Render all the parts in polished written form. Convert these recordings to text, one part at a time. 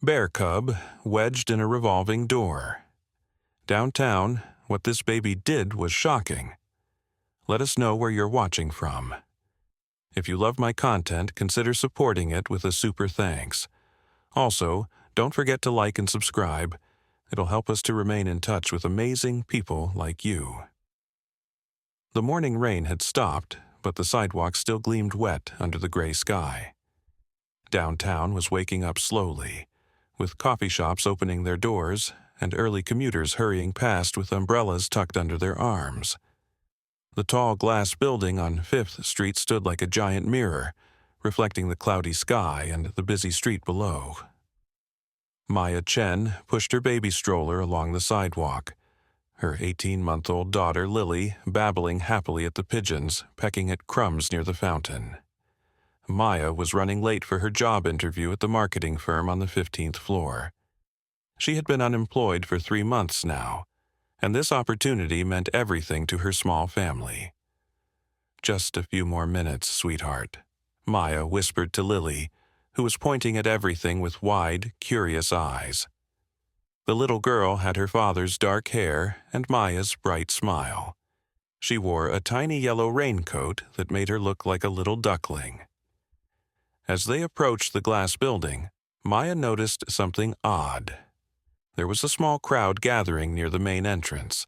Bear cub wedged in a revolving door. Downtown, what this baby did was shocking. Let us know where you're watching from. If you love my content, consider supporting it with a super thanks. Also, don't forget to like and subscribe. It'll help us to remain in touch with amazing people like you. The morning rain had stopped, but the sidewalk still gleamed wet under the gray sky. Downtown was waking up slowly, with coffee shops opening their doors and early commuters hurrying past with umbrellas tucked under their arms. The tall glass building on 5th Street stood like a giant mirror, reflecting the cloudy sky and the busy street below. Maya Chen pushed her baby stroller along the sidewalk, her 18-month-old daughter Lily babbling happily at the pigeons pecking at crumbs near the fountain. Maya was running late for her job interview at the marketing firm on the 15th floor. She had been unemployed for 3 months now, and this opportunity meant everything to her small family. "Just a few more minutes, sweetheart," Maya whispered to Lily, who was pointing at everything with wide, curious eyes. The little girl had her father's dark hair and Maya's bright smile. She wore a tiny yellow raincoat that made her look like a little duckling. As they approached the glass building, Maya noticed something odd. There was a small crowd gathering near the main entrance,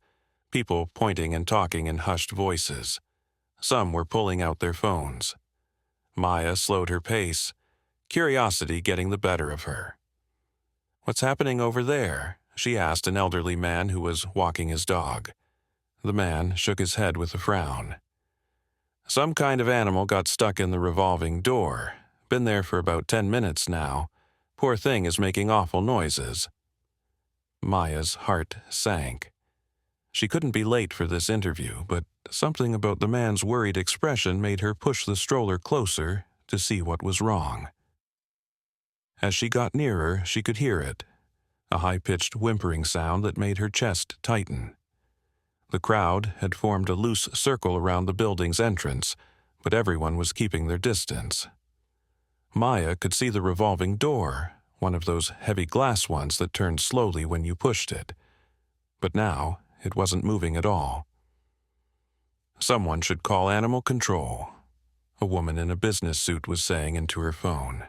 people pointing and talking in hushed voices. Some were pulling out their phones. Maya slowed her pace, curiosity getting the better of her. "What's happening over there?" she asked an elderly man who was walking his dog. The man shook his head with a frown. "Some kind of animal got stuck in the revolving door. Been there for about 10 minutes now. Poor thing is making awful noises." Maya's heart sank. She couldn't be late for this interview, but something about the man's worried expression made her push the stroller closer to see what was wrong. As she got nearer, she could hear it, a high-pitched whimpering sound that made her chest tighten. The crowd had formed a loose circle around the building's entrance, but everyone was keeping their distance. Maya could see the revolving door, one of those heavy glass ones that turned slowly when you pushed it. But now, it wasn't moving at all. "Someone should call animal control," a woman in a business suit was saying into her phone.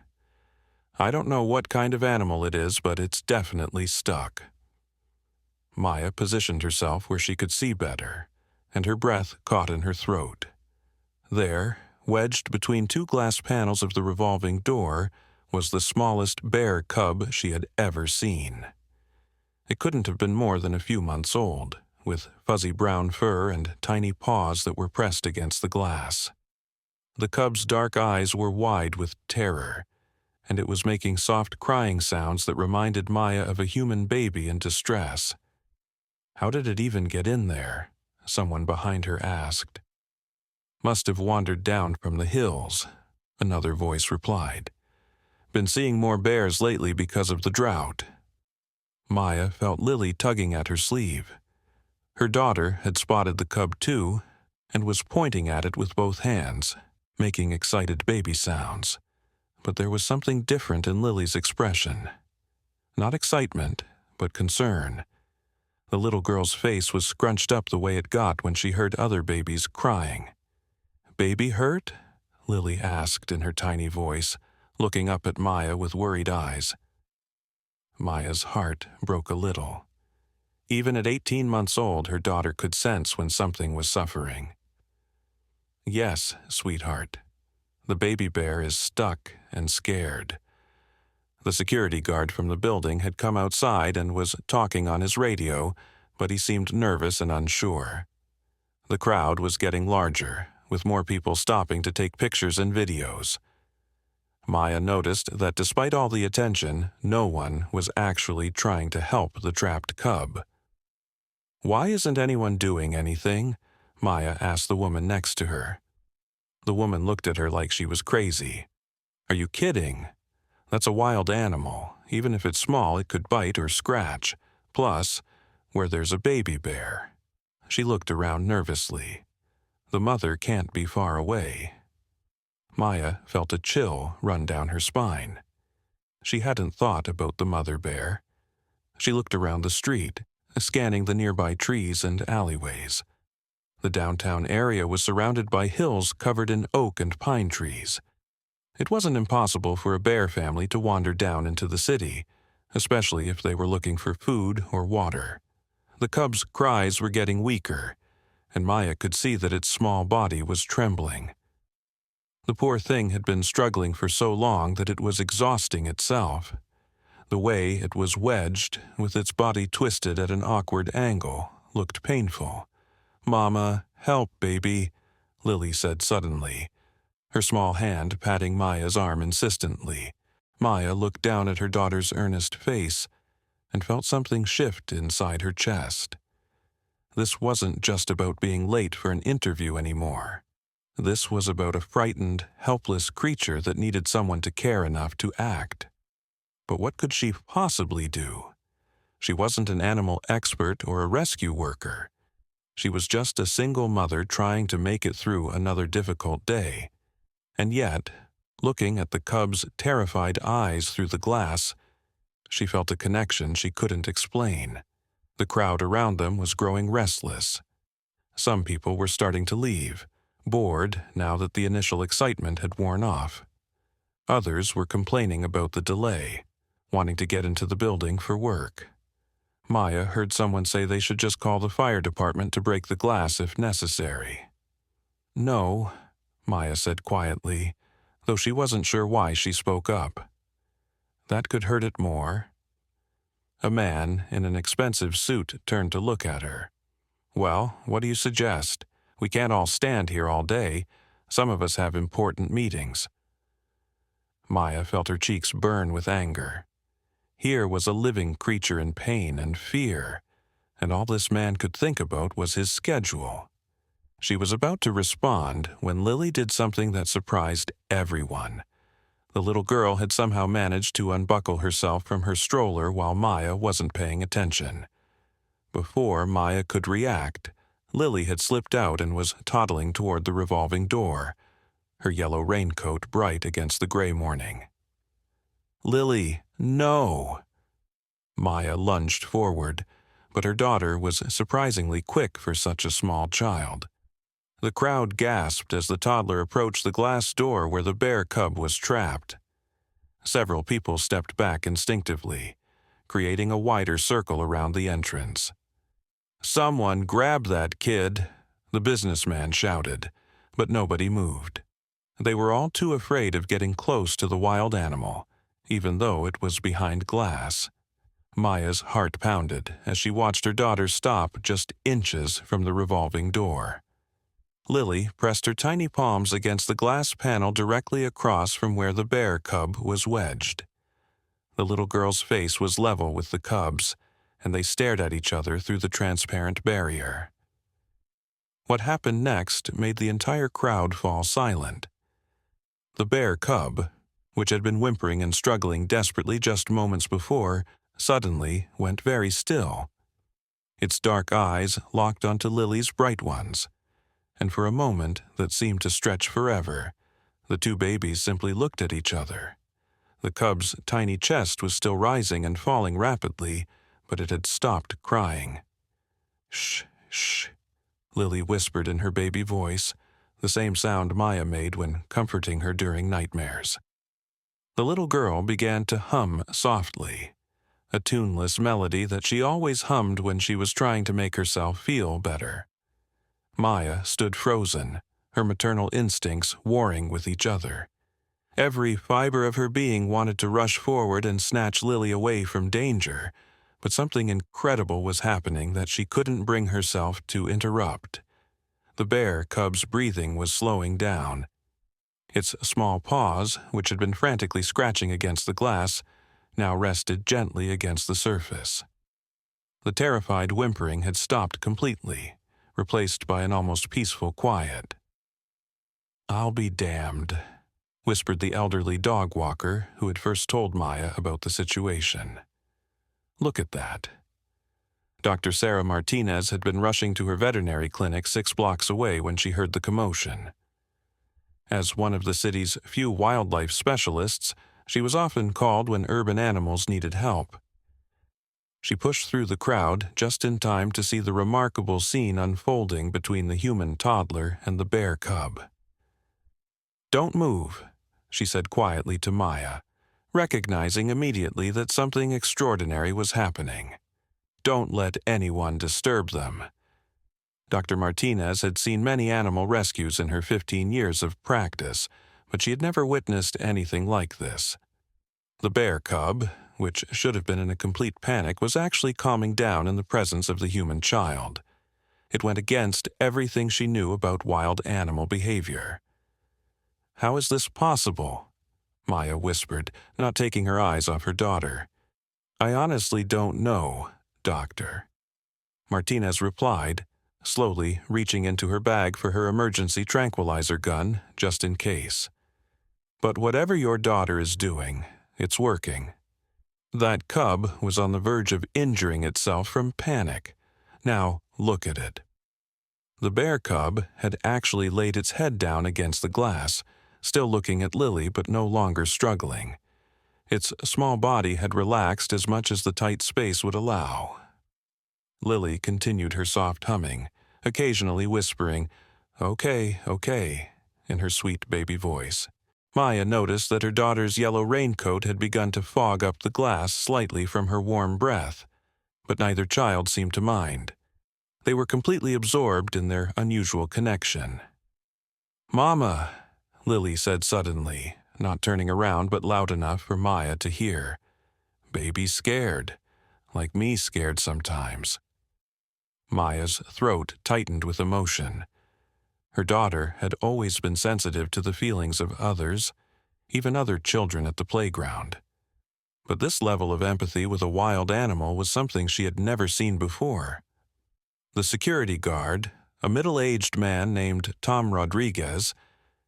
"I don't know what kind of animal it is, but it's definitely stuck." Maya positioned herself where she could see better, and her breath caught in her throat. There, wedged between 2 glass panels of the revolving door, was the smallest bear cub she had ever seen. It couldn't have been more than a few months old, with fuzzy brown fur and tiny paws that were pressed against the glass. The cub's dark eyes were wide with terror, and it was making soft crying sounds that reminded Maya of a human baby in distress. "How did it even get in there?" someone behind her asked. "Must have wandered down from the hills," another voice replied. "Been seeing more bears lately because of the drought." Maya felt Lily tugging at her sleeve. Her daughter had spotted the cub too, and was pointing at it with both hands, making excited baby sounds. But there was something different in Lily's expression. Not excitement, but concern. The little girl's face was scrunched up the way it got when she heard other babies crying. "Baby hurt?" Lily asked in her tiny voice, looking up at Maya with worried eyes. Maya's heart broke a little. Even at 18 months old, her daughter could sense when something was suffering. "Yes, sweetheart. The baby bear is stuck and scared." The security guard from the building had come outside and was talking on his radio, but he seemed nervous and unsure. The crowd was getting larger, with more people stopping to take pictures and videos. Maya noticed that despite all the attention, no one was actually trying to help the trapped cub. "Why isn't anyone doing anything?" Maya asked the woman next to her. The woman looked at her like she was crazy. "Are you kidding? That's a wild animal. Even if it's small, it could bite or scratch. Plus, where there's a baby bear." She looked around nervously. The mother can't be far away. Maya felt a chill run down her spine. She hadn't thought about the mother bear. She looked around the street, scanning the nearby trees and alleyways. The downtown area was surrounded by hills covered in oak and pine trees. It wasn't impossible for a bear family to wander down into the city, especially if they were looking for food or water. The cub's cries were getting weaker, and Maya could see that its small body was trembling. The poor thing had been struggling for so long that it was exhausting itself. The way it was wedged, with its body twisted at an awkward angle, looked painful. "Mama, help, baby," Lily said suddenly, her small hand patting Maya's arm insistently. Maya looked down at her daughter's earnest face and felt something shift inside her chest. This wasn't just about being late for an interview anymore. This was about a frightened, helpless creature that needed someone to care enough to act. But what could she possibly do? She wasn't an animal expert or a rescue worker. She was just a single mother trying to make it through another difficult day. And yet, looking at the cub's terrified eyes through the glass, she felt a connection she couldn't explain. The crowd around them was growing restless. Some people were starting to leave, bored now that the initial excitement had worn off. Others were complaining about the delay, wanting to get into the building for work. Maya heard someone say they should just call the fire department to break the glass if necessary. "No," Maya said quietly, though she wasn't sure why she spoke up. "That could hurt it more." A man in an expensive suit turned to look at her. "Well, what do you suggest? We can't all stand here all day. Some of us have important meetings." Maya felt her cheeks burn with anger. Here was a living creature in pain and fear, and all this man could think about was his schedule. She was about to respond when Lily did something that surprised everyone. The little girl had somehow managed to unbuckle herself from her stroller while Maya wasn't paying attention. Before Maya could react, Lily had slipped out and was toddling toward the revolving door, her yellow raincoat bright against the gray morning. "Lily, no!" Maya lunged forward, but her daughter was surprisingly quick for such a small child. The crowd gasped as the toddler approached the glass door where the bear cub was trapped. Several people stepped back instinctively, creating a wider circle around the entrance. "Someone grab that kid," the businessman shouted, but nobody moved. They were all too afraid of getting close to the wild animal, even though it was behind glass. Maya's heart pounded as she watched her daughter stop just inches from the revolving door. Lily pressed her tiny palms against the glass panel directly across from where the bear cub was wedged. The little girl's face was level with the cub's, and they stared at each other through the transparent barrier. What happened next made the entire crowd fall silent. The bear cub, which had been whimpering and struggling desperately just moments before, suddenly went very still. Its dark eyes locked onto Lily's bright ones, and for a moment that seemed to stretch forever, the two babies simply looked at each other. The cub's tiny chest was still rising and falling rapidly, but it had stopped crying. "Shh, shh," Lily whispered in her baby voice, the same sound Maya made when comforting her during nightmares. The little girl began to hum softly, a tuneless melody that she always hummed when she was trying to make herself feel better. Maya stood frozen, her maternal instincts warring with each other. Every fiber of her being wanted to rush forward and snatch Lily away from danger, but something incredible was happening that she couldn't bring herself to interrupt. The bear cub's breathing was slowing down. Its small paws, which had been frantically scratching against the glass, now rested gently against the surface. The terrified whimpering had stopped completely, replaced by an almost peaceful quiet. "I'll be damned," whispered the elderly dog walker who had first told Maya about the situation. "Look at that." Dr. Sarah Martinez had been rushing to her veterinary clinic 6 blocks away when she heard the commotion. As one of the city's few wildlife specialists, She was often called when urban animals needed help. She pushed through the crowd just in time to see the remarkable scene unfolding between the human toddler and the bear cub. "Don't move," she said quietly to Maya, recognizing immediately that something extraordinary was happening. "Don't let anyone disturb them." Dr. Martinez had seen many animal rescues in her 15 years of practice, but she had never witnessed anything like this. The bear cub, which should have been in a complete panic, was actually calming down in the presence of the human child. It went against everything she knew about wild animal behavior. "How is this possible?" Maya whispered, not taking her eyes off her daughter. "I honestly don't know, Doctor," Martinez replied, slowly reaching into her bag for her emergency tranquilizer gun, just in case. "But whatever your daughter is doing, it's working. That cub was on the verge of injuring itself from panic. Now, look at it." The bear cub had actually laid its head down against the glass, still looking at Lily but no longer struggling. Its small body had relaxed as much as the tight space would allow. Lily continued her soft humming, occasionally whispering, "Okay, okay," in her sweet baby voice. Maya noticed that her daughter's yellow raincoat had begun to fog up the glass slightly from her warm breath, but neither child seemed to mind. They were completely absorbed in their unusual connection. "Mama," Lily said suddenly, not turning around but loud enough for Maya to hear. "Baby's scared, like me scared sometimes." Maya's throat tightened with emotion. Her daughter had always been sensitive to the feelings of others, even other children at the playground. But this level of empathy with a wild animal was something she had never seen before. The security guard, a middle-aged man named Tom Rodriguez,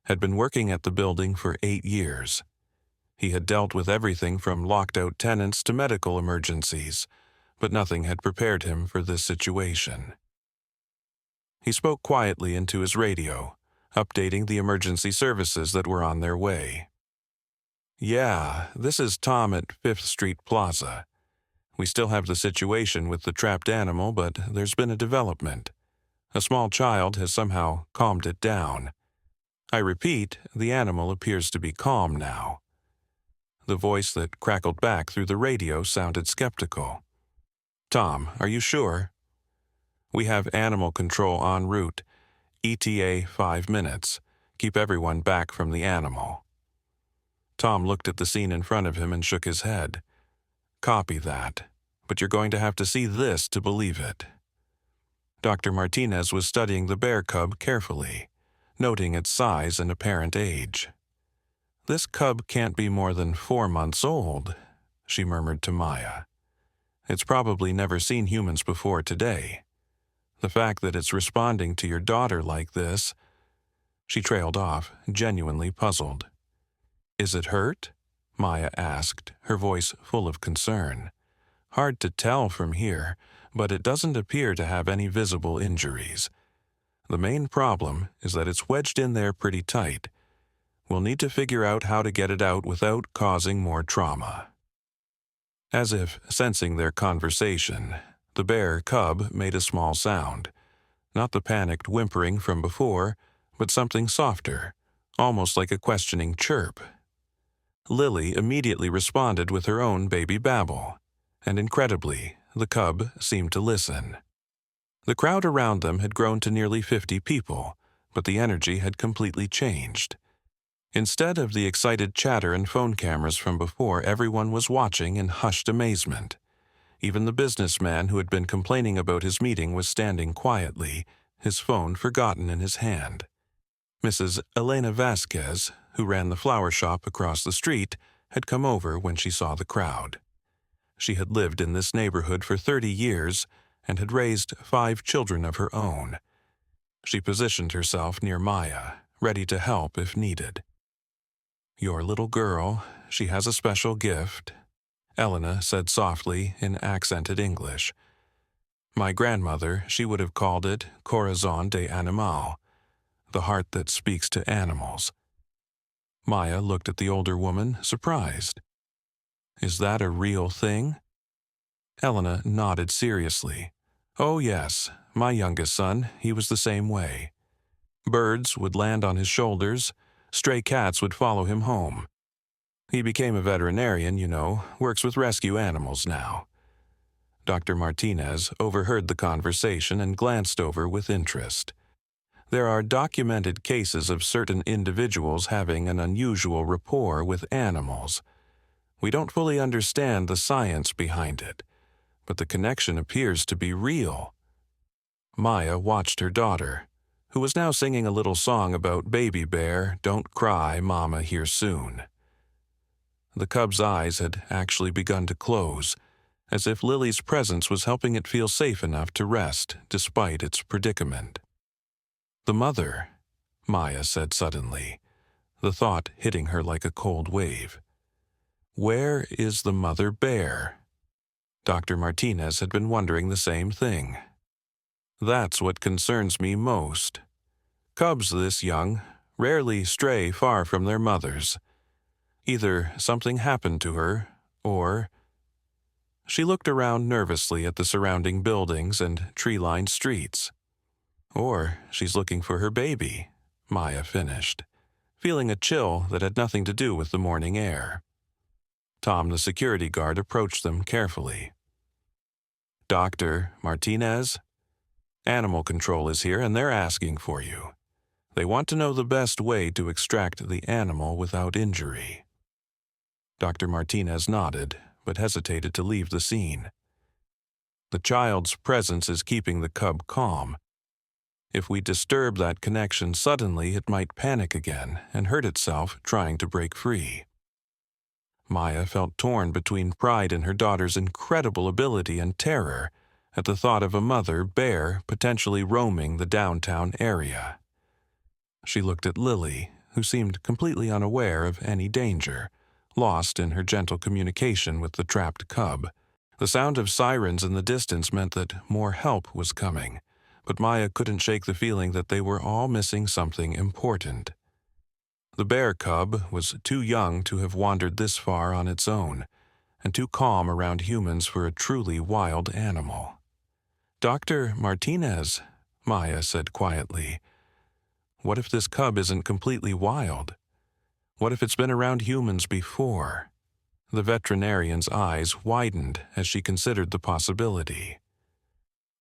had been working at the building for 8 years. He had dealt with everything from locked-out tenants to medical emergencies, but nothing had prepared him for this situation. He spoke quietly into his radio, updating the emergency services that were on their way. "Yeah, this is Tom at 5th Street Plaza. We still have the situation with the trapped animal, but there's been a development. A small child has somehow calmed it down. I repeat, the animal appears to be calm now." The voice that crackled back through the radio sounded skeptical. "Tom, are you sure?" "We have animal control en route. ETA 5 minutes. Keep everyone back from the animal." Tom looked at the scene in front of him and shook his head. "Copy that, but you're going to have to see this to believe it." Dr. Martinez was studying the bear cub carefully, noting its size and apparent age. "This cub can't be more than 4 months old," she murmured to Maya. "It's probably never seen humans before today. The fact that it's responding to your daughter like this—" She trailed off, genuinely puzzled. "Is it hurt?" Maya asked, her voice full of concern. "Hard to tell from here, but it doesn't appear to have any visible injuries. The main problem is that it's wedged in there pretty tight. We'll need to figure out how to get it out without causing more trauma." As if sensing their conversation, the bear cub made a small sound. Not the panicked whimpering from before, but something softer, almost like a questioning chirp. Lily immediately responded with her own baby babble, and incredibly, the cub seemed to listen. The crowd around them had grown to nearly 50 people, but the energy had completely changed. Instead of the excited chatter and phone cameras from before, everyone was watching in hushed amazement. Even the businessman who had been complaining about his meeting was standing quietly, his phone forgotten in his hand. Mrs. Elena Vasquez, who ran the flower shop across the street, had come over when she saw the crowd. She had lived in this neighborhood for 30 years and had raised 5 children of her own. She positioned herself near Maya, ready to help if needed. "Your little girl, she has a special gift," Elena said softly in accented English. "My grandmother, she would have called it Corazon de Animal, the heart that speaks to animals." Maya looked at the older woman, surprised. Is that a real thing? Elena nodded seriously. Oh yes, my youngest son, he was the same way. Birds would land on his shoulders, stray cats would follow him home. He became a veterinarian, works with rescue animals now. Dr. Martinez overheard the conversation and glanced over with interest. There are documented cases of certain individuals having an unusual rapport with animals. We don't fully understand the science behind it, but the connection appears to be real. Maya watched her daughter, who was now singing a little song about Baby Bear, Don't Cry, Mama Here Soon. The cub's eyes had actually begun to close, as if Lily's presence was helping it feel safe enough to rest despite its predicament. The mother, Maya said suddenly, the thought hitting her like a cold wave. Where is the mother bear? Dr. Martinez had been wondering the same thing. That's what concerns me most. Cubs this young rarely stray far from their mothers. Either something happened to her, or... She looked around nervously at the surrounding buildings and tree-lined streets. Or she's looking for her baby, Maya finished, feeling a chill that had nothing to do with the morning air. Tom, the security guard, approached them carefully. Dr. Martinez, Animal Control is here and they're asking for you. They want to know the best way to extract the animal without injury. Dr. Martinez nodded, but hesitated to leave the scene. The child's presence is keeping the cub calm. If we disturb that connection suddenly, it might panic again and hurt itself trying to break free. Maya felt torn between pride in her daughter's incredible ability and terror at the thought of a mother bear potentially roaming the downtown area. She looked at Lily, who seemed completely unaware of any danger, lost in her gentle communication with the trapped cub. The sound of sirens in the distance meant that more help was coming, but Maya couldn't shake the feeling that they were all missing something important. The bear cub was too young to have wandered this far on its own, and too calm around humans for a truly wild animal. Dr. Martinez, Maya said quietly, what if this cub isn't completely wild? What if it's been around humans before? The veterinarian's eyes widened as she considered the possibility.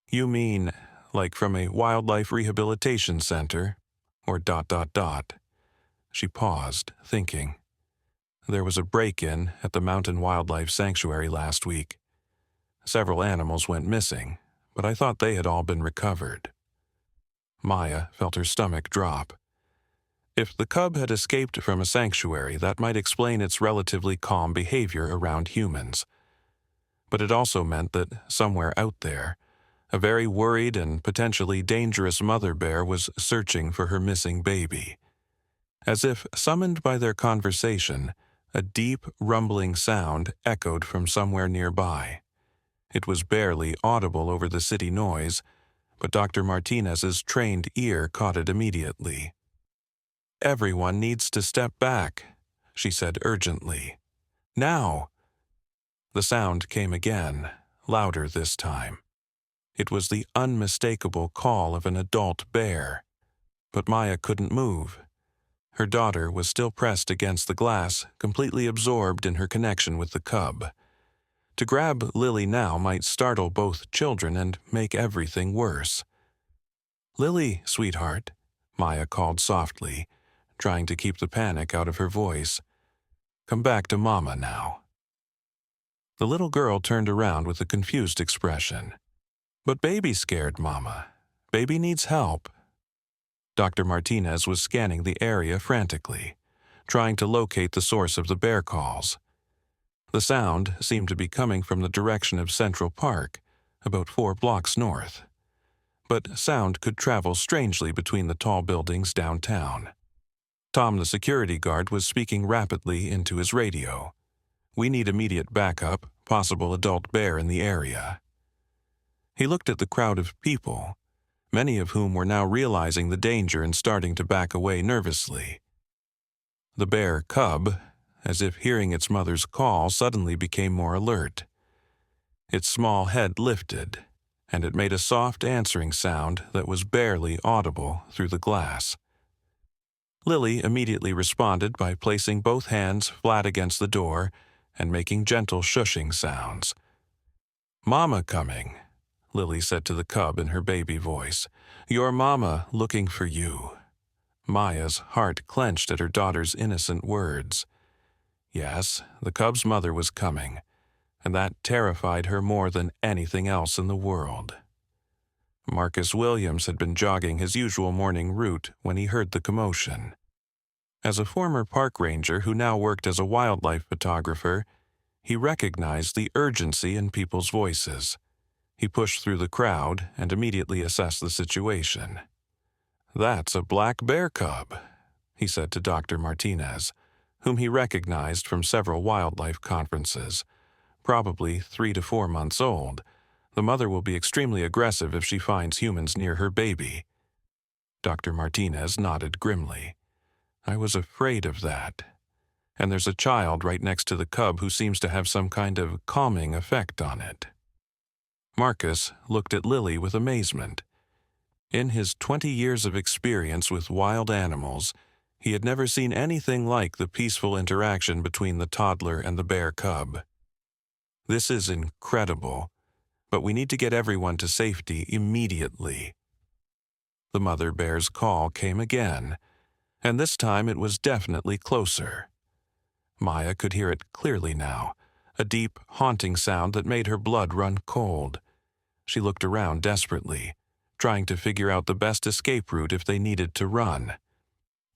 You mean, like from a wildlife rehabilitation center? Or ... She paused, thinking. There was a break-in at the Mountain Wildlife Sanctuary last week. Several animals went missing, but I thought they had all been recovered. Maya felt her stomach drop. If the cub had escaped from a sanctuary, that might explain its relatively calm behavior around humans. But it also meant that somewhere out there, a very worried and potentially dangerous mother bear was searching for her missing baby. As if summoned by their conversation, a deep, rumbling sound echoed from somewhere nearby. It was barely audible over the city noise, but Dr. Martinez's trained ear caught it immediately. Everyone needs to step back, she said urgently. Now! The sound came again, louder this time. It was the unmistakable call of an adult bear. But Maya couldn't move. Her daughter was still pressed against the glass, completely absorbed in her connection with the cub. To grab Lily now might startle both children and make everything worse. Lily, sweetheart, Maya called softly, trying to keep the panic out of her voice. Come back to Mama now. The little girl turned around with a confused expression. But Baby's scared, Mama. Baby needs help. Dr. Martinez was scanning the area frantically, trying to locate the source of the bear calls. The sound seemed to be coming from the direction of Central Park, about 4 blocks north. But sound could travel strangely between the tall buildings downtown. Tom, the security guard, was speaking rapidly into his radio. We need immediate backup, possible adult bear in the area. He looked at the crowd of people, many of whom were now realizing the danger and starting to back away nervously. The bear cub, as if hearing its mother's call, suddenly became more alert. Its small head lifted, and it made a soft answering sound that was barely audible through the glass. Lily immediately responded by placing both hands flat against the door and making gentle shushing sounds. "Mama coming," Lily said to the cub in her baby voice. "Your mama looking for you." Maya's heart clenched at her daughter's innocent words. Yes, the cub's mother was coming, and that terrified her more than anything else in the world. Marcus Williams had been jogging his usual morning route when he heard the commotion. As a former park ranger who now worked as a wildlife photographer, he recognized the urgency in people's voices. He pushed through the crowd and immediately assessed the situation. "That's a black bear cub," he said to Dr. Martinez, whom he recognized from several wildlife conferences. "Probably 3 to 4 months old. The mother will be extremely aggressive if she finds humans near her baby." Dr. Martinez nodded grimly. "I was afraid of that. And there's a child right next to the cub who seems to have some kind of calming effect on it." Marcus looked at Lily with amazement. In his 20 years of experience with wild animals, he had never seen anything like the peaceful interaction between the toddler and the bear cub. "This is incredible, but we need to get everyone to safety immediately." The mother bear's call came again, and this time it was definitely closer. Maya could hear it clearly now, a deep, haunting sound that made her blood run cold. She looked around desperately, trying to figure out the best escape route if they needed to run.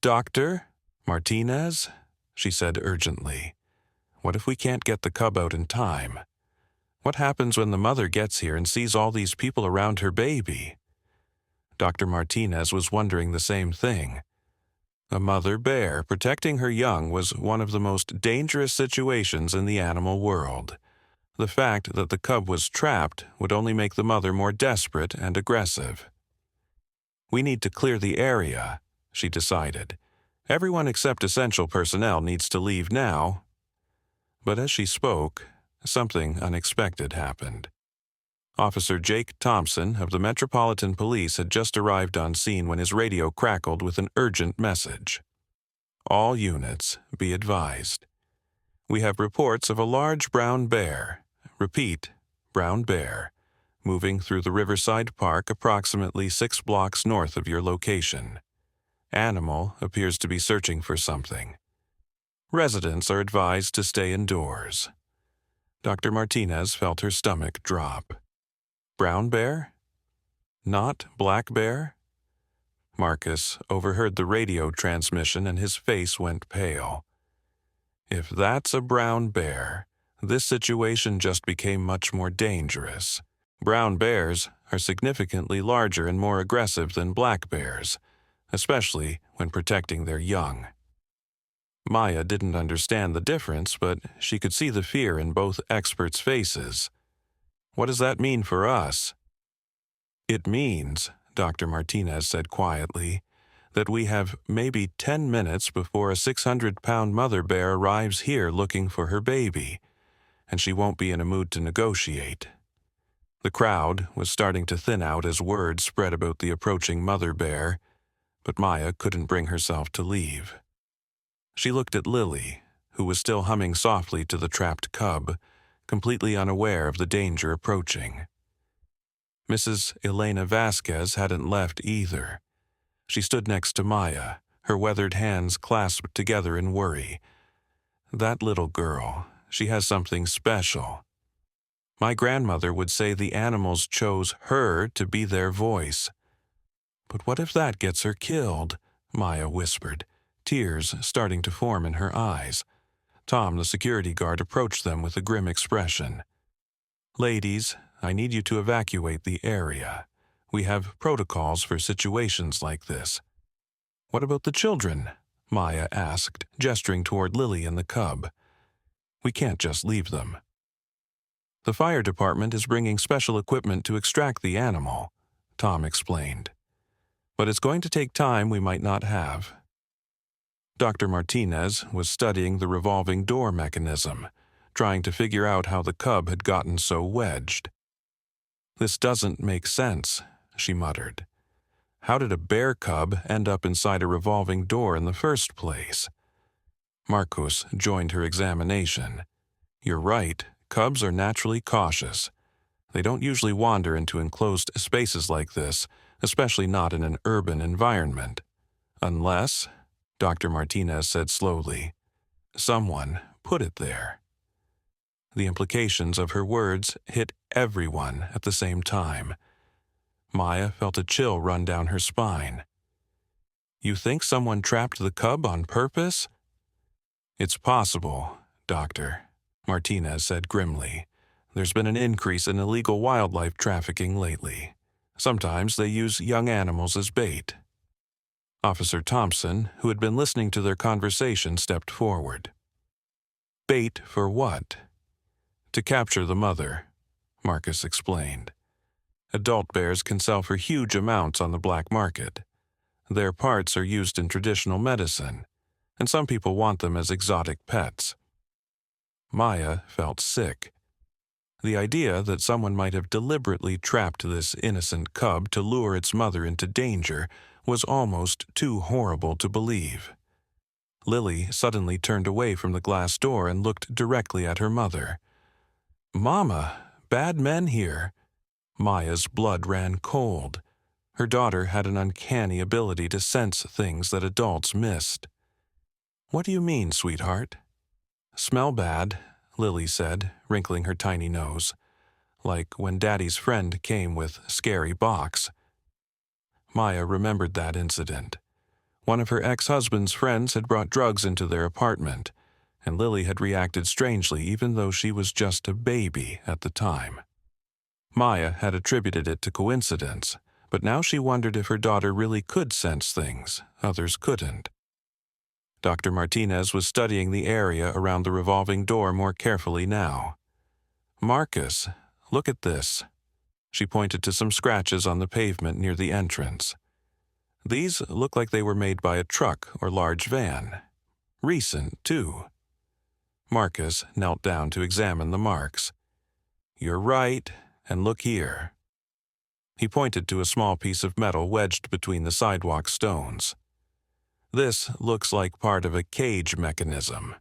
"Doctor Martinez," she said urgently, "what if we can't get the cub out in time? What happens when the mother gets here and sees all these people around her baby?" Dr. Martinez was wondering the same thing. A mother bear protecting her young was one of the most dangerous situations in the animal world. The fact that the cub was trapped would only make the mother more desperate and aggressive. "We need to clear the area," she decided. "Everyone except essential personnel needs to leave now." But as she spoke, something unexpected happened. Officer Jake Thompson of the Metropolitan Police had just arrived on scene when his radio crackled with an urgent message. "All units, be advised. We have reports of a large brown bear, repeat, brown bear, moving through the Riverside Park approximately 6 blocks north of your location. Animal appears to be searching for something. Residents are advised to stay indoors." Dr. Martinez felt her stomach drop. Brown bear? Not black bear? Marcus overheard the radio transmission and his face went pale. If that's a brown bear, this situation just became much more dangerous. Brown bears are significantly larger and more aggressive than black bears, especially when protecting their young. Maya didn't understand the difference, but she could see the fear in both experts' faces. "What does that mean for us?" "It means," Dr. Martinez said quietly, "that we have maybe 10 minutes before a 600-pound mother bear arrives here looking for her baby, and she won't be in a mood to negotiate." The crowd was starting to thin out as word spread about the approaching mother bear, but Maya couldn't bring herself to leave. She looked at Lily, who was still humming softly to the trapped cub, completely unaware of the danger approaching. Mrs. Elena Vasquez hadn't left either. She stood next to Maya, her weathered hands clasped together in worry. "That little girl, she has something special. My grandmother would say the animals chose her to be their voice." "But what if that gets her killed?" Maya whispered, tears starting to form in her eyes. Tom, the security guard, approached them with a grim expression. "Ladies, I need you to evacuate the area. We have protocols for situations like this." "What about the children?" Maya asked, gesturing toward Lily and the cub. "We can't just leave them." "The fire department is bringing special equipment to extract the animal," Tom explained. "But it's going to take time we might not have." Dr. Martinez was studying the revolving door mechanism, trying to figure out how the cub had gotten so wedged. "This doesn't make sense," she muttered. "How did a bear cub end up inside a revolving door in the first place?" Marcus joined her examination. "You're right, cubs are naturally cautious. They don't usually wander into enclosed spaces like this, especially not in an urban environment. Unless," Dr. Martinez said slowly, "someone put it there." The implications of her words hit everyone at the same time. Maya felt a chill run down her spine. "You think someone trapped the cub on purpose?" "It's possible, Doctor," Martinez said grimly. "There's been an increase in illegal wildlife trafficking lately. Sometimes they use young animals as bait." Officer Thompson, who had been listening to their conversation, stepped forward. "Bait for what?" "To capture the mother," Marcus explained. "Adult bears can sell for huge amounts on the black market. Their parts are used in traditional medicine, and some people want them as exotic pets." Maya felt sick. The idea that someone might have deliberately trapped this innocent cub to lure its mother into danger was almost too horrible to believe. Lily suddenly turned away from the glass door and looked directly at her mother. "Mama, bad men here." Maya's blood ran cold. Her daughter had an uncanny ability to sense things that adults missed. "What do you mean, sweetheart?" "Smell bad," Lily said, wrinkling her tiny nose. "Like when Daddy's friend came with scary box." Maya remembered that incident. One of her ex-husband's friends had brought drugs into their apartment, and Lily had reacted strangely even though she was just a baby at the time. Maya had attributed it to coincidence, but now she wondered if her daughter really could sense things others couldn't. Dr. Martinez was studying the area around the revolving door more carefully now. "Marcus, look at this." She pointed to some scratches on the pavement near the entrance. "These look like they were made by a truck or large van. Recent, too." Marcus knelt down to examine the marks. "You're right, and look here." He pointed to a small piece of metal wedged between the sidewalk stones. "This looks like part of a cage mechanism."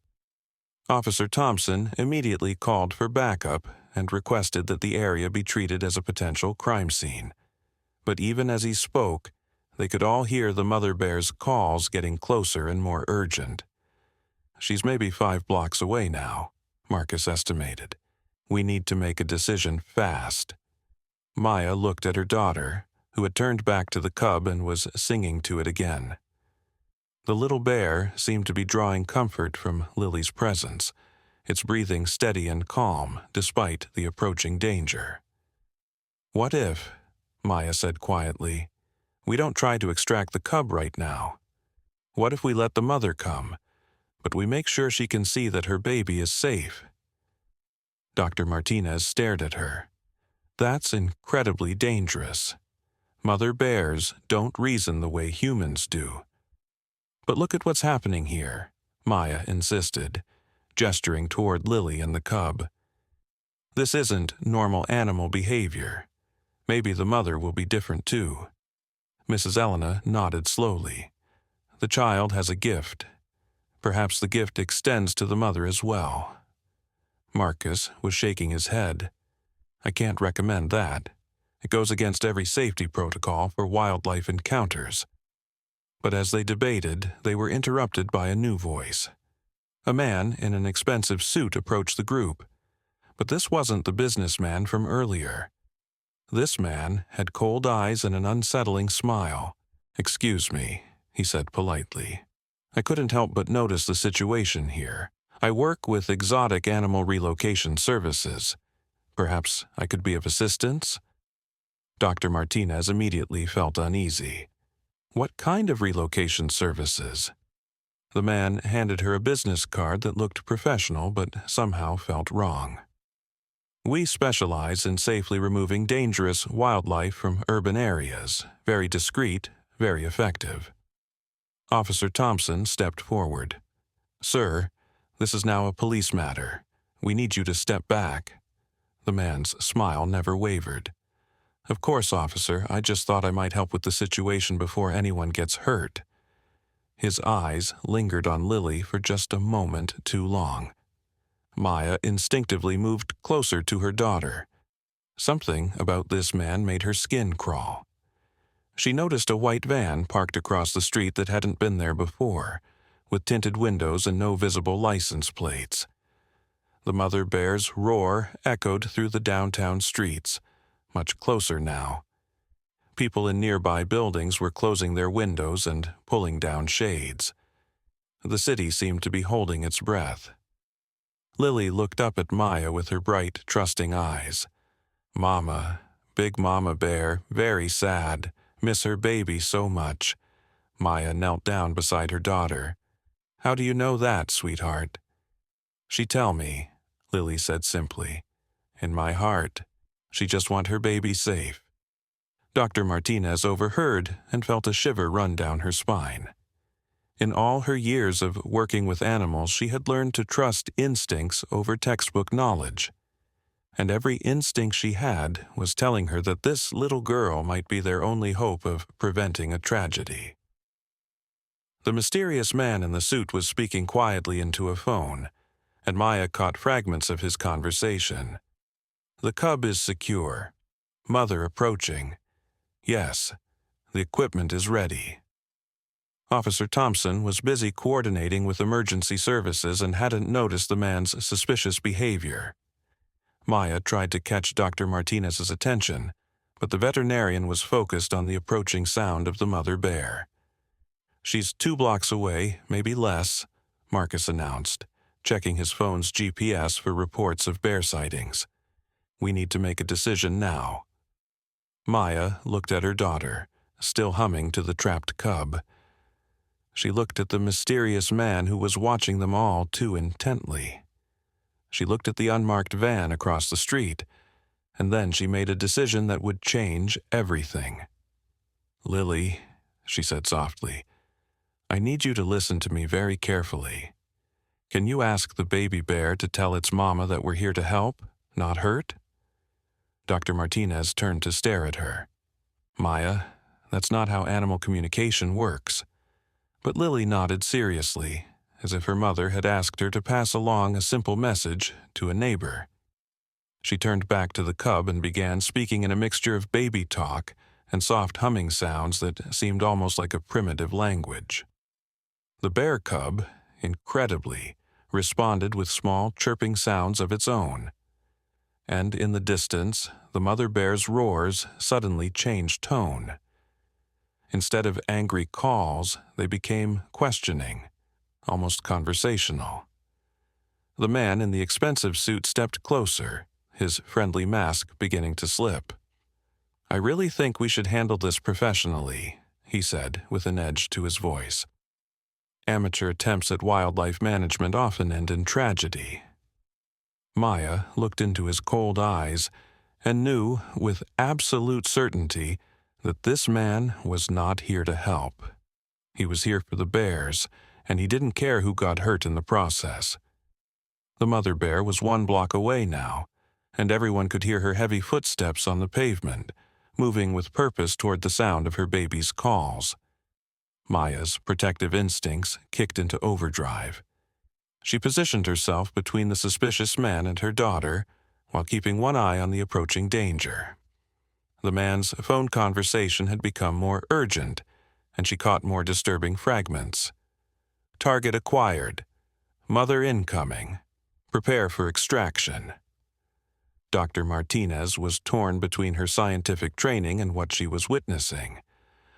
Officer Thompson immediately called for backup and requested that the area be treated as a potential crime scene. But even as he spoke, they could all hear the mother bear's calls getting closer and more urgent. "She's maybe 5 blocks away now," Marcus estimated. "We need to make a decision fast." Maya looked at her daughter, who had turned back to the cub and was singing to it again. The little bear seemed to be drawing comfort from Lily's presence, its breathing steady and calm despite the approaching danger. "What if," Maya said quietly, "we don't try to extract the cub right now? What if we let the mother come, but we make sure she can see that her baby is safe?" Dr. Martinez stared at her. "That's incredibly dangerous. Mother bears don't reason the way humans do." "But look at what's happening here," Maya insisted, gesturing toward Lily and the cub. "This isn't normal animal behavior. Maybe the mother will be different too." Mrs. Elena nodded slowly. "The child has a gift. Perhaps the gift extends to the mother as well." Marcus was shaking his head. "I can't recommend that. It goes against every safety protocol for wildlife encounters." But as they debated, they were interrupted by a new voice. A man in an expensive suit approached the group. But this wasn't the businessman from earlier. This man had cold eyes and an unsettling smile. "Excuse me," he said politely. "I couldn't help but notice the situation here. I work with exotic animal relocation services. Perhaps I could be of assistance?" Dr. Martinez immediately felt uneasy. "What kind of relocation services?" The man handed her a business card that looked professional but somehow felt wrong. "We specialize in safely removing dangerous wildlife from urban areas. Very discreet, very effective." Officer Thompson stepped forward. "Sir, this is now a police matter. We need you to step back." The man's smile never wavered. "Of course, officer. I just thought I might help with the situation before anyone gets hurt." His eyes lingered on Lily for just a moment too long. Maya instinctively moved closer to her daughter. Something about this man made her skin crawl. She noticed a white van parked across the street that hadn't been there before, with tinted windows and no visible license plates. The mother bear's roar echoed through the downtown streets, much closer now. People in nearby buildings were closing their windows and pulling down shades. The city seemed to be holding its breath. Lily looked up at Maya with her bright, trusting eyes. "Mama, big Mama Bear, very sad, miss her baby so much." Maya knelt down beside her daughter. "How do you know that, sweetheart?" "She tell me," Lily said simply. "In my heart, she just want her baby safe." Dr. Martinez overheard and felt a shiver run down her spine. In all her years of working with animals, she had learned to trust instincts over textbook knowledge. And every instinct she had was telling her that this little girl might be their only hope of preventing a tragedy. The mysterious man in the suit was speaking quietly into a phone, and Maya caught fragments of his conversation. "The cub is secure. Mother approaching. Yes, the equipment is ready." Officer Thompson was busy coordinating with emergency services and hadn't noticed the man's suspicious behavior. Maya tried to catch Dr. Martinez's attention, but the veterinarian was focused on the approaching sound of the mother bear. "She's 2 blocks away, maybe less," Marcus announced, checking his phone's GPS for reports of bear sightings. "We need to make a decision now." Maya looked at her daughter, still humming to the trapped cub. She looked at the mysterious man who was watching them all too intently. She looked at the unmarked van across the street, and then she made a decision that would change everything. "Lily," she said softly, "I need you to listen to me very carefully. Can you ask the baby bear to tell its mama that we're here to help, not hurt?" Dr. Martinez turned to stare at her. "Maya, that's not how animal communication works." But Lily nodded seriously, as if her mother had asked her to pass along a simple message to a neighbor. She turned back to the cub and began speaking in a mixture of baby talk and soft humming sounds that seemed almost like a primitive language. The bear cub, incredibly, responded with small chirping sounds of its own. And in the distance, the mother bear's roars suddenly changed tone. Instead of angry calls, they became questioning, almost conversational. The man in the expensive suit stepped closer, his friendly mask beginning to slip. "I really think we should handle this professionally," he said with an edge to his voice. "Amateur attempts at wildlife management often end in tragedy." Maya looked into his cold eyes and knew with absolute certainty that this man was not here to help. He was here for the bears, and he didn't care who got hurt in the process. The mother bear was 1 block away now, and everyone could hear her heavy footsteps on the pavement, moving with purpose toward the sound of her baby's calls. Maya's protective instincts kicked into overdrive. She positioned herself between the suspicious man and her daughter, while keeping one eye on the approaching danger. The man's phone conversation had become more urgent, and she caught more disturbing fragments. "Target acquired. Mother incoming. Prepare for extraction." Dr. Martinez was torn between her scientific training and what she was witnessing.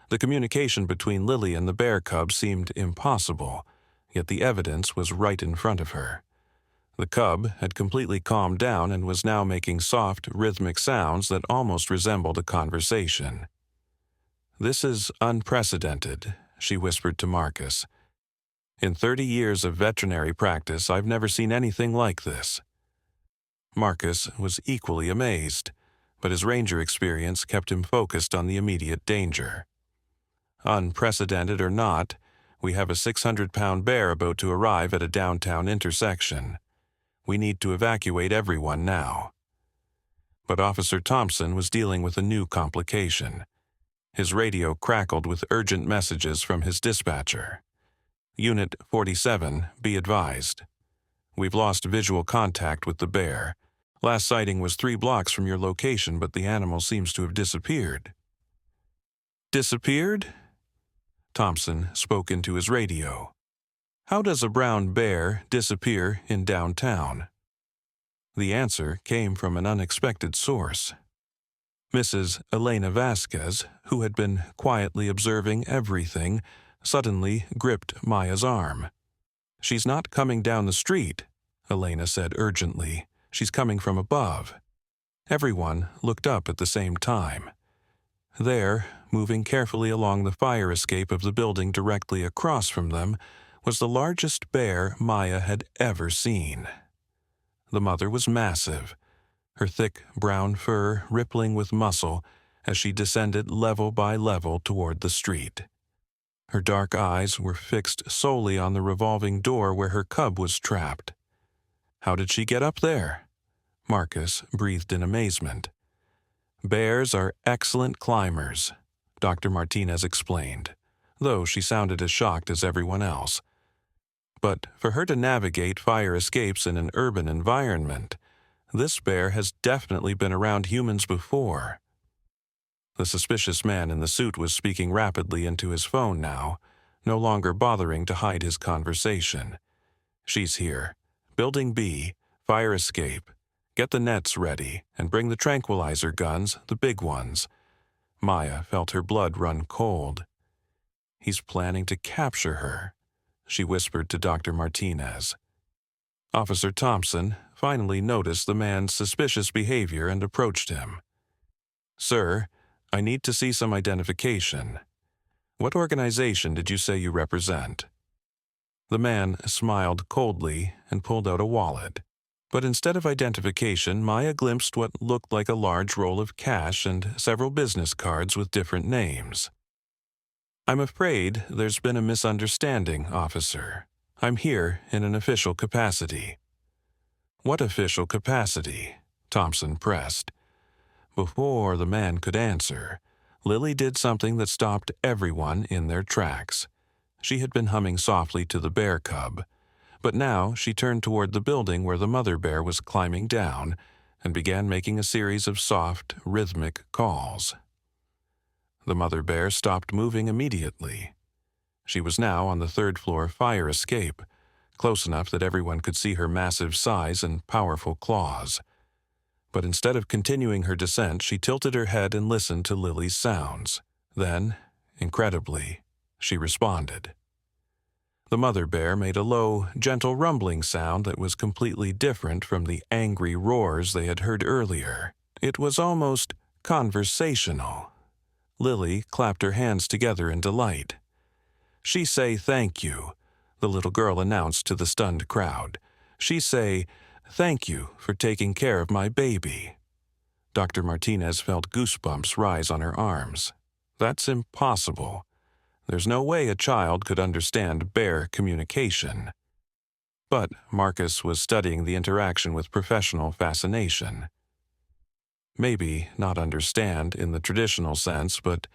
The communication between Lily and the bear cub seemed impossible, yet the evidence was right in front of her. The cub had completely calmed down and was now making soft, rhythmic sounds that almost resembled a conversation. "This is unprecedented," she whispered to Marcus. "In 30 years of veterinary practice, I've never seen anything like this." Marcus was equally amazed, but his ranger experience kept him focused on the immediate danger. "Unprecedented or not, We have a 600-pound bear about to arrive at a downtown intersection. We need to evacuate everyone now." But Officer Thompson was dealing with a new complication. His radio crackled with urgent messages from his dispatcher. "Unit 47, be advised. We've lost visual contact with the bear. Last sighting was 3 blocks from your location, but the animal seems to have disappeared." "Disappeared?" Thompson spoke into his radio. "How does a brown bear disappear in downtown?" The answer came from an unexpected source. Mrs. Elena Vasquez, who had been quietly observing everything, suddenly gripped Maya's arm. "She's not coming down the street," Elena said urgently. "She's coming from above." Everyone looked up at the same time. There, moving carefully along the fire escape of the building directly across from them, was the largest bear Maya had ever seen. The mother was massive, her thick brown fur rippling with muscle as she descended level by level toward the street. Her dark eyes were fixed solely on the revolving door where her cub was trapped. "How did she get up there?" Marcus breathed in amazement. "Bears are excellent climbers," Dr. Martinez explained, though she sounded as shocked as everyone else. "But for her to navigate fire escapes in an urban environment, this bear has definitely been around humans before." The suspicious man in the suit was speaking rapidly into his phone now, no longer bothering to hide his conversation. "She's here. Building B, fire escape. Get the nets ready, and bring the tranquilizer guns, the big ones." Maya felt her blood run cold. "He's planning to capture her," she whispered to Dr. Martinez. Officer Thompson finally noticed the man's suspicious behavior and approached him. "Sir, I need to see some identification. What organization did you say you represent?" The man smiled coldly and pulled out a wallet. But instead of identification, Maya glimpsed what looked like a large roll of cash and several business cards with different names. "I'm afraid there's been a misunderstanding, officer. I'm here in an official capacity." "What official capacity?" Thompson pressed. Before the man could answer, Lily did something that stopped everyone in their tracks. She had been humming softly to the bear cub, but now she turned toward the building where the mother bear was climbing down and began making a series of soft, rhythmic calls. The mother bear stopped moving immediately. She was now on the 3rd-floor fire escape, close enough that everyone could see her massive size and powerful claws. But instead of continuing her descent, she tilted her head and listened to Lily's sounds. Then, incredibly, she responded. The mother bear made a low, gentle rumbling sound that was completely different from the angry roars they had heard earlier. It was almost conversational. Lily clapped her hands together in delight. "She say thank you," the little girl announced to the stunned crowd. "She say, 'Thank you for taking care of my baby.'" Dr. Martinez felt goosebumps rise on her arms. "That's impossible. There's no way a child could understand bear communication." But Marcus was studying the interaction with professional fascination. Maybe not understand in the traditional sense, but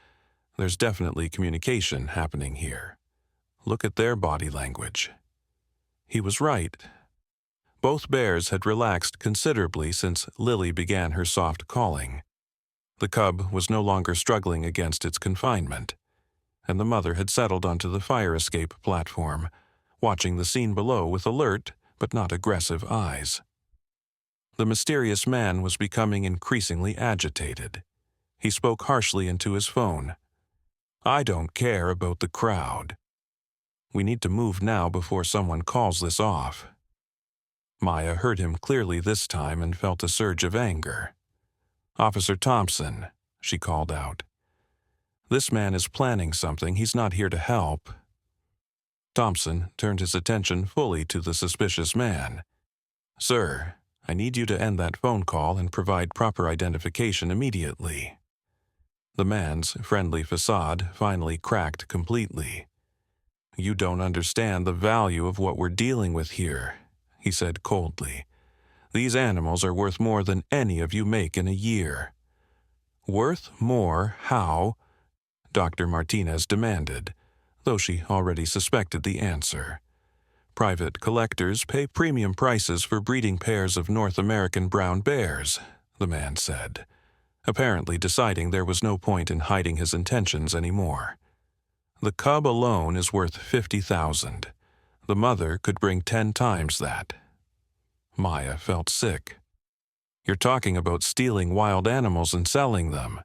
there's definitely communication happening here. Look at their body language. He was right. Both bears had relaxed considerably since Lily began her soft calling. The cub was no longer struggling against its confinement, and the mother had settled onto the fire escape platform, watching the scene below with alert but not aggressive eyes. The mysterious man was becoming increasingly agitated. He spoke harshly into his phone. "I don't care about the crowd. We need to move now before someone calls this off." Maya heard him clearly this time and felt a surge of anger. "Officer Thompson," she called out. "This man is planning something. He's not here to help." Thompson turned his attention fully to the suspicious man. "Sir, I need you to end that phone call and provide proper identification immediately." The man's friendly facade finally cracked completely. "You don't understand the value of what we're dealing with here," he said coldly. "These animals are worth more than any of you make in a year." "Worth more? How?" Dr. Martinez demanded, though she already suspected the answer. "Private collectors pay premium prices for breeding pairs of North American brown bears," the man said, apparently deciding there was no point in hiding his intentions anymore. "The cub alone is worth $50,000. The mother could bring 10 times that." Maya felt sick. "You're talking about stealing wild animals and selling them."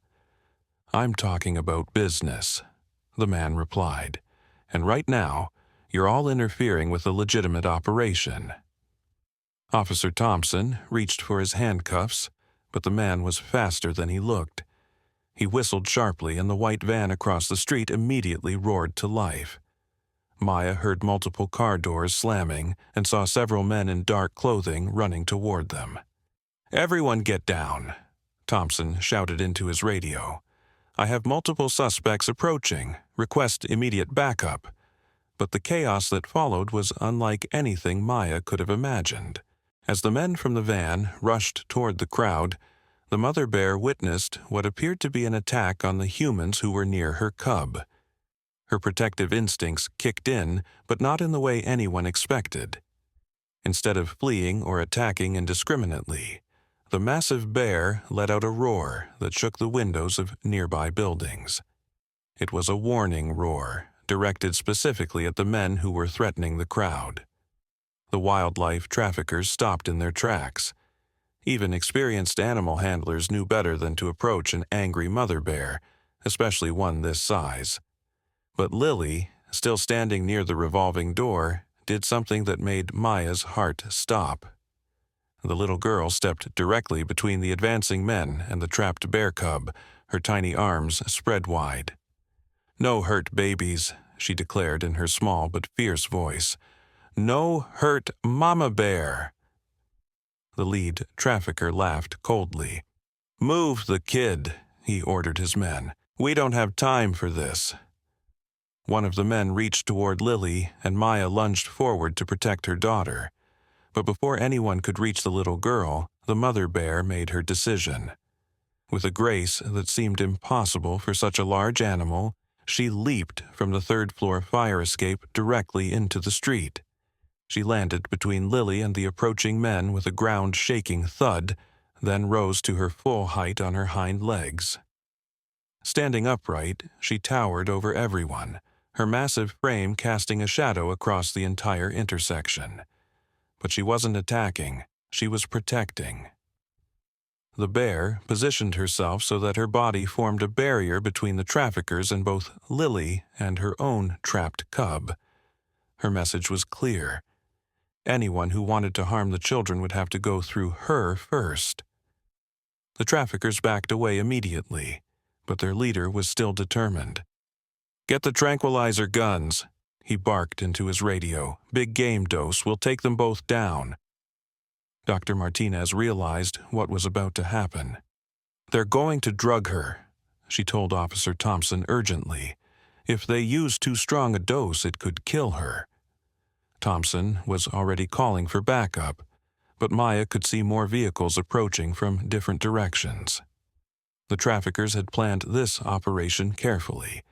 "I'm talking about business," the man replied. "And right now, you're all interfering with a legitimate operation." Officer Thompson reached for his handcuffs, but the man was faster than he looked. He whistled sharply, and the white van across the street immediately roared to life. Maya heard multiple car doors slamming and saw several men in dark clothing running toward them. "Everyone get down," Thompson shouted into his radio. "I have multiple suspects approaching. Request immediate backup." But the chaos that followed was unlike anything Maya could have imagined. As the men from the van rushed toward the crowd, the mother bear witnessed what appeared to be an attack on the humans who were near her cub. Her protective instincts kicked in, but not in the way anyone expected. Instead of fleeing or attacking indiscriminately, the massive bear let out a roar that shook the windows of nearby buildings. It was a warning roar, directed specifically at the men who were threatening the crowd. The wildlife traffickers stopped in their tracks. Even experienced animal handlers knew better than to approach an angry mother bear, especially one this size. But Lily, still standing near the revolving door, did something that made Maya's heart stop. The little girl stepped directly between the advancing men and the trapped bear cub, her tiny arms spread wide. "No hurt babies," she declared in her small but fierce voice. "No hurt mama bear." The lead trafficker laughed coldly. "Move the kid," he ordered his men. "We don't have time for this." One of the men reached toward Lily, and Maya lunged forward to protect her daughter. But before anyone could reach the little girl, the mother bear made her decision. With a grace that seemed impossible for such a large animal, she leaped from the third-floor fire escape directly into the street. She landed between Lily and the approaching men with a ground-shaking thud, then rose to her full height on her hind legs. Standing upright, she towered over everyone, her massive frame casting a shadow across the entire intersection. But she wasn't attacking, she was protecting. The bear positioned herself so that her body formed a barrier between the traffickers and both Lily and her own trapped cub. Her message was clear. Anyone who wanted to harm the children would have to go through her first. The traffickers backed away immediately, but their leader was still determined. "Get the tranquilizer guns," he barked into his radio. "Big game dose will take them both down." Dr. Martinez realized what was about to happen. "They're going to drug her," she told Officer Thompson urgently. "If they use too strong a dose, it could kill her." Thompson was already calling for backup, but Maya could see more vehicles approaching from different directions. The traffickers had planned this operation carefully,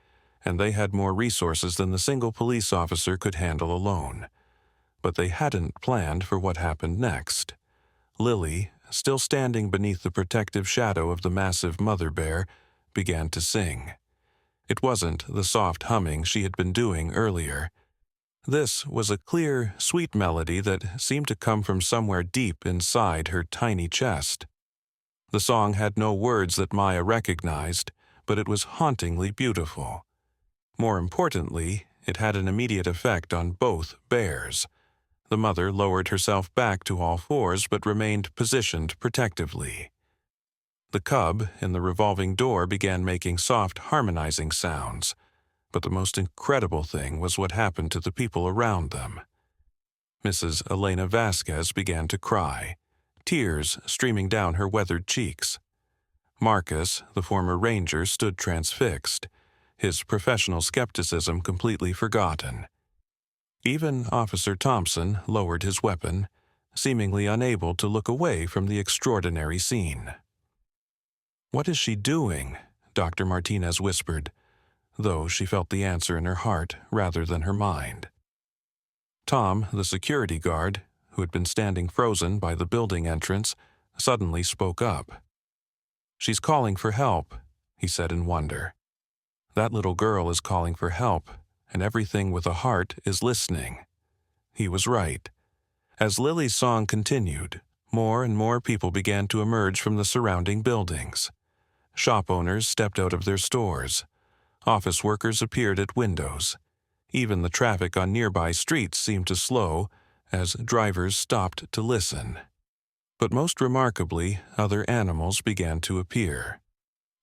and they had more resources than the single police officer could handle alone. But they hadn't planned for what happened next. Lily, still standing beneath the protective shadow of the massive mother bear, began to sing. It wasn't the soft humming she had been doing earlier. This was a clear, sweet melody that seemed to come from somewhere deep inside her tiny chest. The song had no words that Maya recognized, but it was hauntingly beautiful. More importantly, it had an immediate effect on both bears. The mother lowered herself back to all fours but remained positioned protectively. The cub in the revolving door began making soft harmonizing sounds, but the most incredible thing was what happened to the people around them. Mrs. Elena Vasquez began to cry, tears streaming down her weathered cheeks. Marcus, the former ranger, stood transfixed, his professional skepticism completely forgotten. Even Officer Thompson lowered his weapon, seemingly unable to look away from the extraordinary scene. "What is she doing?" Dr. Martinez whispered, though she felt the answer in her heart rather than her mind. Tom, the security guard, who had been standing frozen by the building entrance, suddenly spoke up. "She's calling for help," he said in wonder. "That little girl is calling for help, and everything with a heart is listening." He was right. As Lily's song continued, more and more people began to emerge from the surrounding buildings. Shop owners stepped out of their stores. Office workers appeared at windows. Even the traffic on nearby streets seemed to slow as drivers stopped to listen. But most remarkably, other animals began to appear.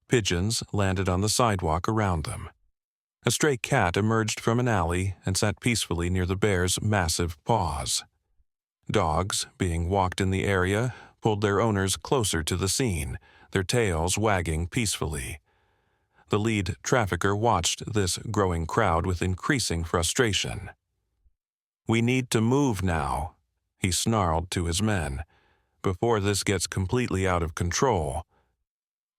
Pigeons landed on the sidewalk around them. A stray cat emerged from an alley and sat peacefully near the bear's massive paws. Dogs, being walked in the area, pulled their owners closer to the scene, their tails wagging peacefully. The lead trafficker watched this growing crowd with increasing frustration. "We need to move now," he snarled to his men, "before this gets completely out of control."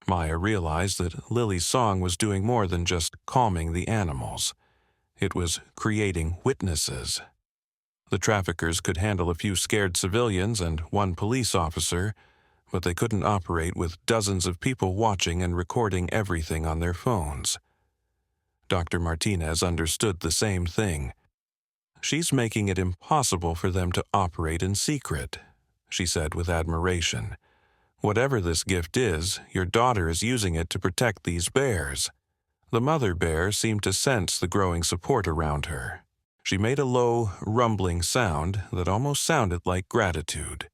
Maya realized that Lily's song was doing more than just calming the animals. It was creating witnesses. The traffickers could handle a few scared civilians and one police officer, but they couldn't operate with dozens of people watching and recording everything on their phones. Dr. Martinez understood the same thing. "She's making it impossible for them to operate in secret," she said with admiration. "Whatever this gift is, your daughter is using it to protect these bears." The mother bear seemed to sense the growing support around her. She made a low, rumbling sound that almost sounded like gratitude,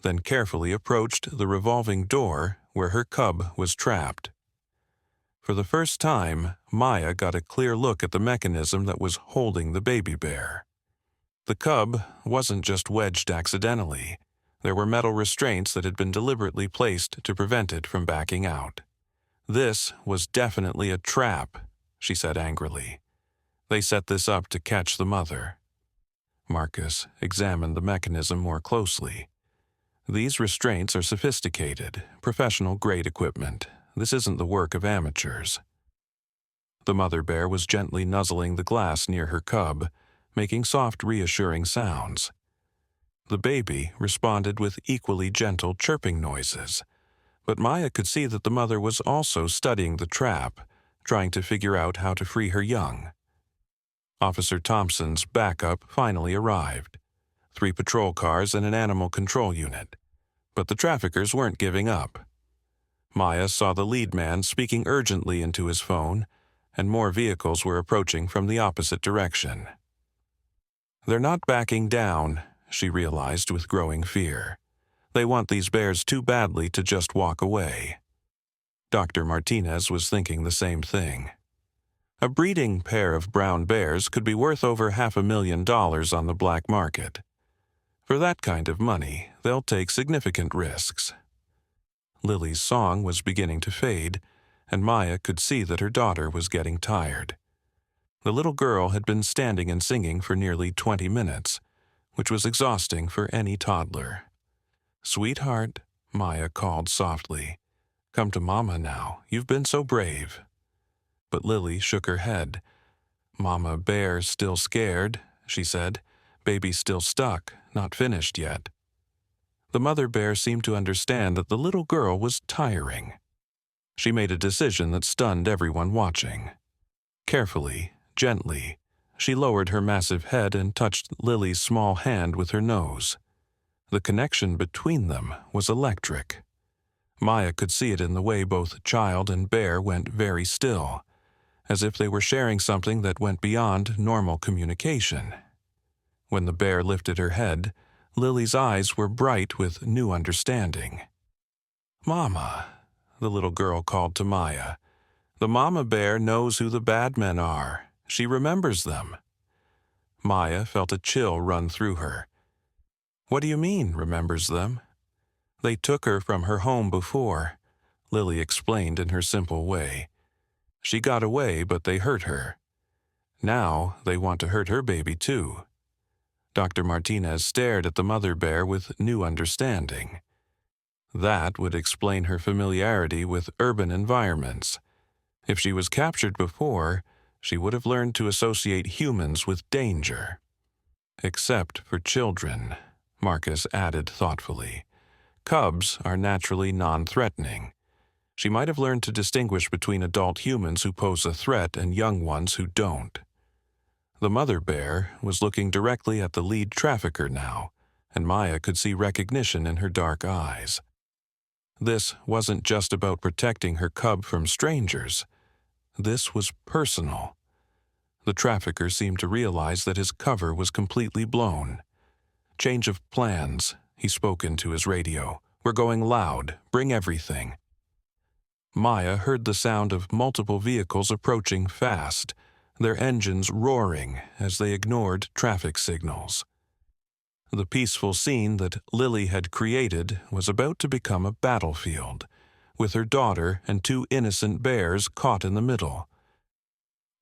then carefully approached the revolving door where her cub was trapped. For the first time, Maya got a clear look at the mechanism that was holding the baby bear. The cub wasn't just wedged accidentally. There were metal restraints that had been deliberately placed to prevent it from backing out. "This was definitely a trap," she said angrily. "They set this up to catch the mother." Marcus examined the mechanism more closely. "These restraints are sophisticated, professional-grade equipment. This isn't the work of amateurs." The mother bear was gently nuzzling the glass near her cub, making soft, reassuring sounds. The baby responded with equally gentle chirping noises, but Maya could see that the mother was also studying the trap, trying to figure out how to free her young. Officer Thompson's backup finally arrived. 3 patrol cars and an animal control unit. But the traffickers weren't giving up. Maya saw the lead man speaking urgently into his phone, and more vehicles were approaching from the opposite direction. "They're not backing down," she realized with growing fear. "They want these bears too badly to just walk away." Dr. Martinez was thinking the same thing. A breeding pair of brown bears could be worth over $500,000 on the black market. For that kind of money, they'll take significant risks. Lily's song was beginning to fade, and Maya could see that her daughter was getting tired. The little girl had been standing and singing for nearly 20 minutes, which was exhausting for any toddler. "Sweetheart," Maya called softly, "come to Mama now. You've been so brave." But Lily shook her head. "Mama Bear's still scared," she said. "Baby's still stuck, not finished yet." The mother bear seemed to understand that the little girl was tiring. She made a decision that stunned everyone watching. Carefully, gently, she lowered her massive head and touched Lily's small hand with her nose. The connection between them was electric. Maya could see it in the way both child and bear went very still, as if they were sharing something that went beyond normal communication. When the bear lifted her head, Lily's eyes were bright with new understanding. "Mama," the little girl called to Maya. "The mama bear knows who the bad men are. She remembers them." Maya felt a chill run through her. "What do you mean, remembers them?" "They took her from her home before," Lily explained in her simple way. "She got away, but they hurt her. Now they want to hurt her baby too. Dr. Martinez stared at the mother bear with new understanding. That would explain her familiarity with urban environments. If she was captured before, she would have learned to associate humans with danger. Except for children, Marcus added thoughtfully. Cubs are naturally non-threatening. She might have learned to distinguish between adult humans who pose a threat and young ones who don't. The mother bear was looking directly at the lead trafficker now, and Maya could see recognition in her dark eyes. This wasn't just about protecting her cub from strangers. This was personal. The trafficker seemed to realize that his cover was completely blown. "Change of plans," he spoke into his radio. "We're going loud. Bring everything." Maya heard the sound of multiple vehicles approaching fast, their engines roaring as they ignored traffic signals. The peaceful scene that Lily had created was about to become a battlefield, with her daughter and two innocent bears caught in the middle.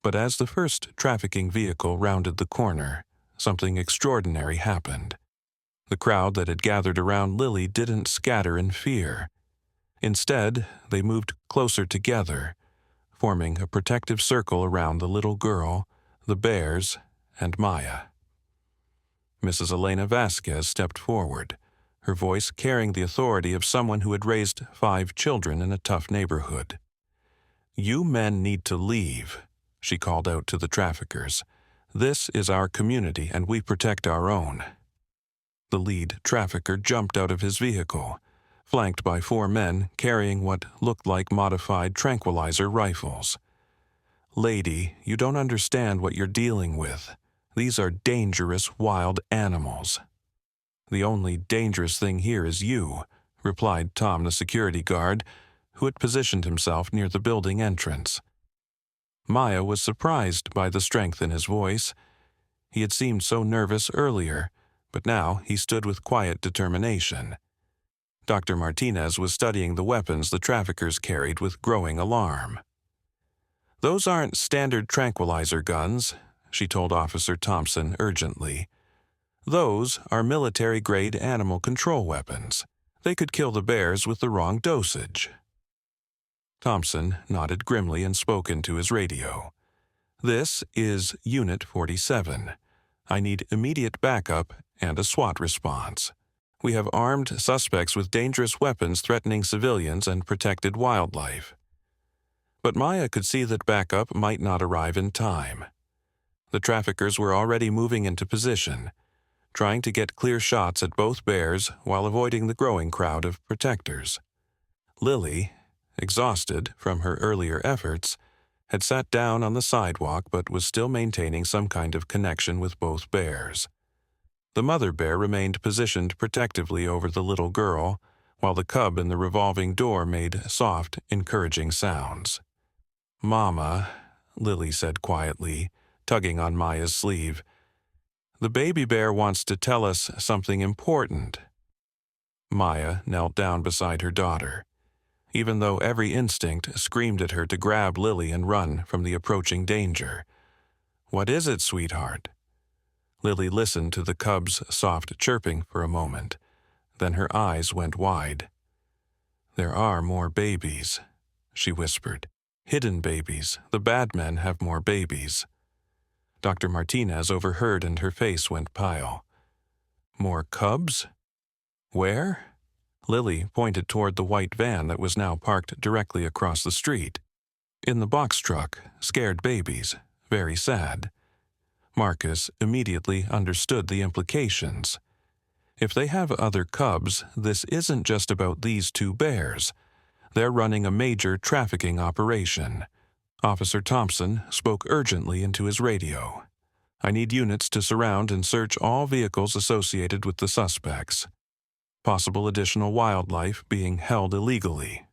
But as the first trafficking vehicle rounded the corner, something extraordinary happened. The crowd that had gathered around Lily didn't scatter in fear. Instead, they moved closer together, forming a protective circle around the little girl, the bears, and Maya. Mrs. Elena Vasquez stepped forward, her voice carrying the authority of someone who had raised 5 children in a tough neighborhood. "You men need to leave," she called out to the traffickers. "This is our community and we protect our own." The lead trafficker jumped out of his vehicle, flanked by 4 men carrying what looked like modified tranquilizer rifles. "Lady, you don't understand what you're dealing with. These are dangerous wild animals." "The only dangerous thing here is you," replied Tom, the security guard, who had positioned himself near the building entrance. Maya was surprised by the strength in his voice. He had seemed so nervous earlier, but now he stood with quiet determination. Dr. Martinez was studying the weapons the traffickers carried with growing alarm. "Those aren't standard tranquilizer guns," she told Officer Thompson urgently. "Those are military-grade animal control weapons. They could kill the bears with the wrong dosage." Thompson nodded grimly and spoke into his radio. "This is Unit 47. I need immediate backup and a SWAT response. We have armed suspects with dangerous weapons threatening civilians and protected wildlife." But Maya could see that backup might not arrive in time. The traffickers were already moving into position, trying to get clear shots at both bears while avoiding the growing crowd of protectors. Lily, exhausted from her earlier efforts, had sat down on the sidewalk but was still maintaining some kind of connection with both bears. The mother bear remained positioned protectively over the little girl, while the cub in the revolving door made soft, encouraging sounds. "Mama," Lily said quietly, tugging on Maya's sleeve, "the baby bear wants to tell us something important." Maya knelt down beside her daughter, even though every instinct screamed at her to grab Lily and run from the approaching danger. "What is it, sweetheart?" Lily listened to the cub's soft chirping for a moment. Then her eyes went wide. "There are more babies," she whispered. "Hidden babies. The bad men have more babies." Dr. Martinez overheard and her face went pale. "More cubs? Where?" Lily pointed toward the white van that was now parked directly across the street. "In the box truck, scared babies. Very sad." Marcus immediately understood the implications. If they have other cubs, this isn't just about these 2 bears. They're running a major trafficking operation. Officer Thompson spoke urgently into his radio. "I need units to surround and search all vehicles associated with the suspects. Possible additional wildlife being held illegally."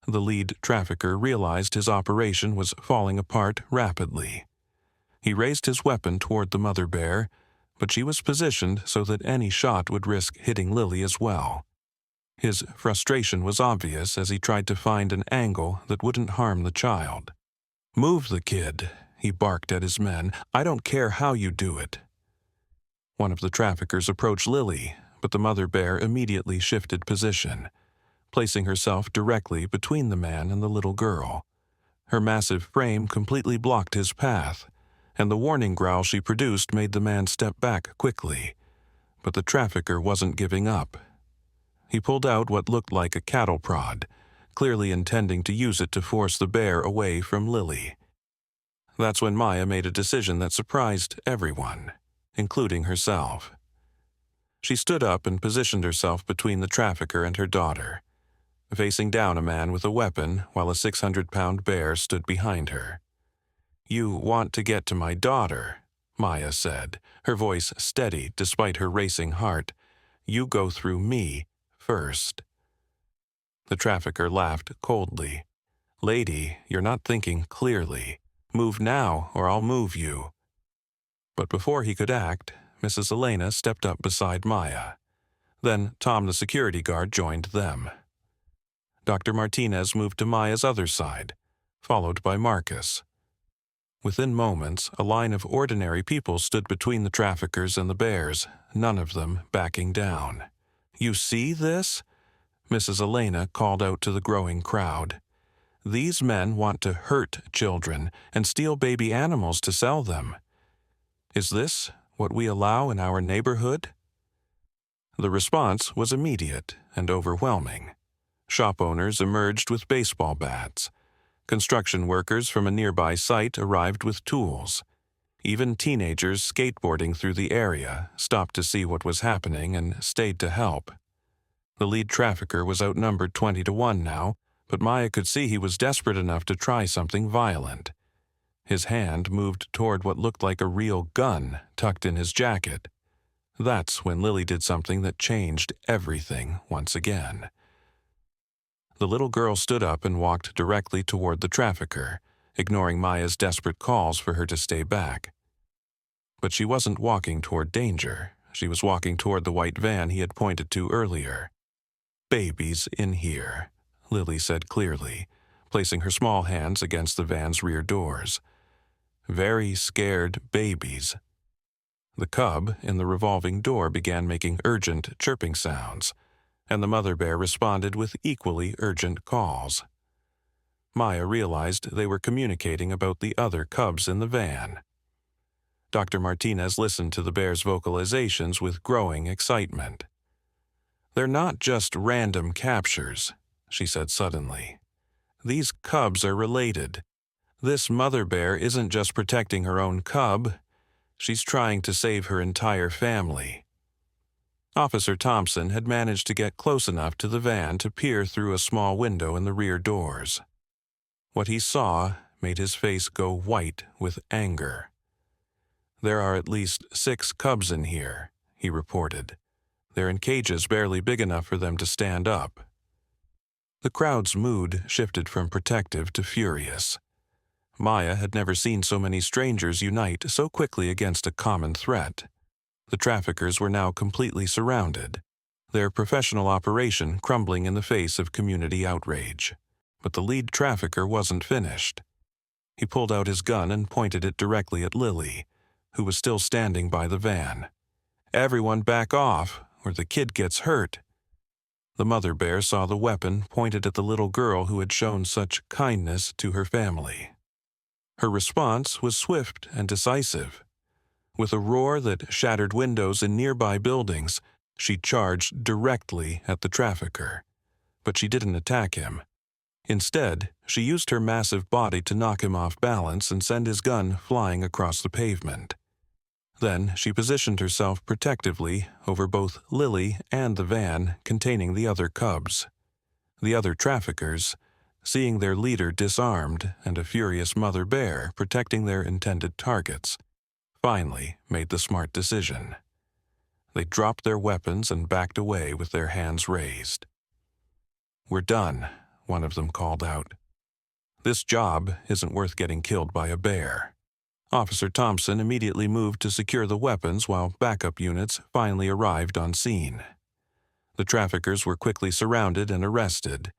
The lead trafficker realized his operation was falling apart rapidly. He raised his weapon toward the mother bear, but she was positioned so that any shot would risk hitting Lily as well. His frustration was obvious as he tried to find an angle that wouldn't harm the child. "Move the kid," he barked at his men. "I don't care how you do it." One of the traffickers approached Lily, but the mother bear immediately shifted position, placing herself directly between the man and the little girl. Her massive frame completely blocked his path, and the warning growl she produced made the man step back quickly. But the trafficker wasn't giving up. He pulled out what looked like a cattle prod, clearly intending to use it to force the bear away from Lily. That's when Maya made a decision that surprised everyone, including herself. She stood up and positioned herself between the trafficker and her daughter, facing down a man with a weapon while a 600-pound bear stood behind her. "You want to get to my daughter," Maya said, her voice steady despite her racing heart. "You go through me first." The trafficker laughed coldly. "Lady, you're not thinking clearly. Move now or I'll move you." But before he could act, Mrs. Elena stepped up beside Maya. Then Tom the security guard joined them. Dr. Martinez moved to Maya's other side, followed by Marcus. Within moments, a line of ordinary people stood between the traffickers and the bears, none of them backing down. "You see this?" Mrs. Elena called out to the growing crowd. "These men want to hurt children and steal baby animals to sell them. Is this what we allow in our neighborhood?" The response was immediate and overwhelming. Shop owners emerged with baseball bats. Construction workers from a nearby site arrived with tools. Even teenagers skateboarding through the area stopped to see what was happening and stayed to help. The lead trafficker was outnumbered 20-1 now, but Maya could see he was desperate enough to try something violent. His hand moved toward what looked like a real gun tucked in his jacket. That's when Lily did something that changed everything once again. The little girl stood up and walked directly toward the trafficker, ignoring Maya's desperate calls for her to stay back. But she wasn't walking toward danger. She was walking toward the white van he had pointed to earlier. "Babies in here," Lily said clearly, placing her small hands against the van's rear doors. "Very scared babies." The cub in the revolving door began making urgent chirping sounds, and the mother bear responded with equally urgent calls. Maya realized they were communicating about the other cubs in the van. Dr. Martinez listened to the bear's vocalizations with growing excitement. "They're not just random captures," she said suddenly. "These cubs are related. This mother bear isn't just protecting her own cub. She's trying to save her entire family." Officer Thompson had managed to get close enough to the van to peer through a small window in the rear doors. What he saw made his face go white with anger. "There are at least 6 cubs in here," he reported. "They're in cages barely big enough for them to stand up." The crowd's mood shifted from protective to furious. Maya had never seen so many strangers unite so quickly against a common threat. The traffickers were now completely surrounded, their professional operation crumbling in the face of community outrage. But the lead trafficker wasn't finished. He pulled out his gun and pointed it directly at Lily, who was still standing by the van. "Everyone back off, or the kid gets hurt." The mother bear saw the weapon pointed at the little girl who had shown such kindness to her family. Her response was swift and decisive. With a roar that shattered windows in nearby buildings, she charged directly at the trafficker. But she didn't attack him. Instead, she used her massive body to knock him off balance and send his gun flying across the pavement. Then she positioned herself protectively over both Lily and the van containing the other cubs. The other traffickers, seeing their leader disarmed and a furious mother bear protecting their intended targets, finally made the smart decision. They dropped their weapons and backed away with their hands raised. "We're done," one of them called out. "This job isn't worth getting killed by a bear." Officer Thompson immediately moved to secure the weapons while backup units finally arrived on scene. The traffickers were quickly surrounded and arrested,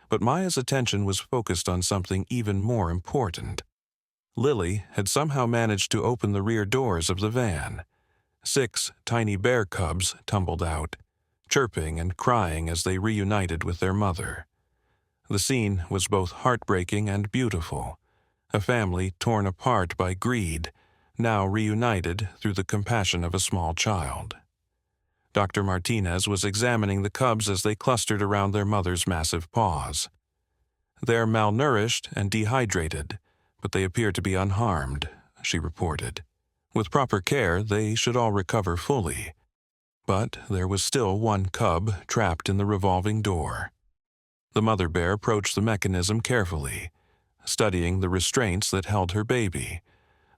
but Maya's attention was focused on something even more important. Lily had somehow managed to open the rear doors of the van. 6 tiny bear cubs tumbled out, chirping and crying as they reunited with their mother. The scene was both heartbreaking and beautiful. A family torn apart by greed, now reunited through the compassion of a small child. Dr. Martinez was examining the cubs as they clustered around their mother's massive paws. "They're malnourished and dehydrated, but they appear to be unharmed," she reported. "With proper care, they should all recover fully." But there was still one cub trapped in the revolving door. The mother bear approached the mechanism carefully, studying the restraints that held her baby.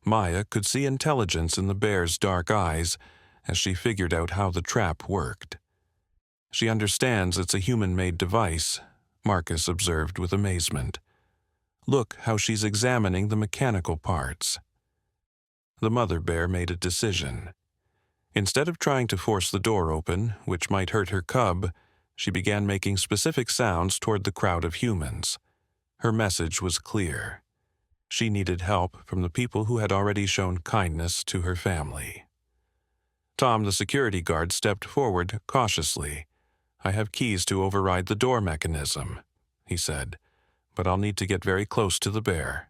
Maya could see intelligence in the bear's dark eyes as she figured out how the trap worked. "She understands it's a human-made device," Marcus observed with amazement. "Look how she's examining the mechanical parts." The mother bear made a decision. Instead of trying to force the door open, which might hurt her cub, she began making specific sounds toward the crowd of humans. Her message was clear. She needed help from the people who had already shown kindness to her family. Tom, the security guard, stepped forward cautiously. "I have keys to override the door mechanism," he said, "but I'll need to get very close to the bear."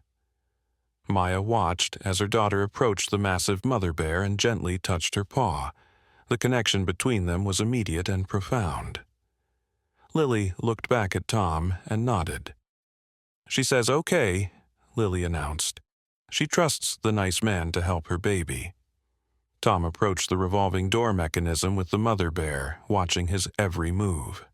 Maya watched as her daughter approached the massive mother bear and gently touched her paw. The connection between them was immediate and profound. Lily looked back at Tom and nodded. "She says okay," Lily announced. "She trusts the nice man to help her baby." Tom approached the revolving door mechanism with the mother bear, watching his every move.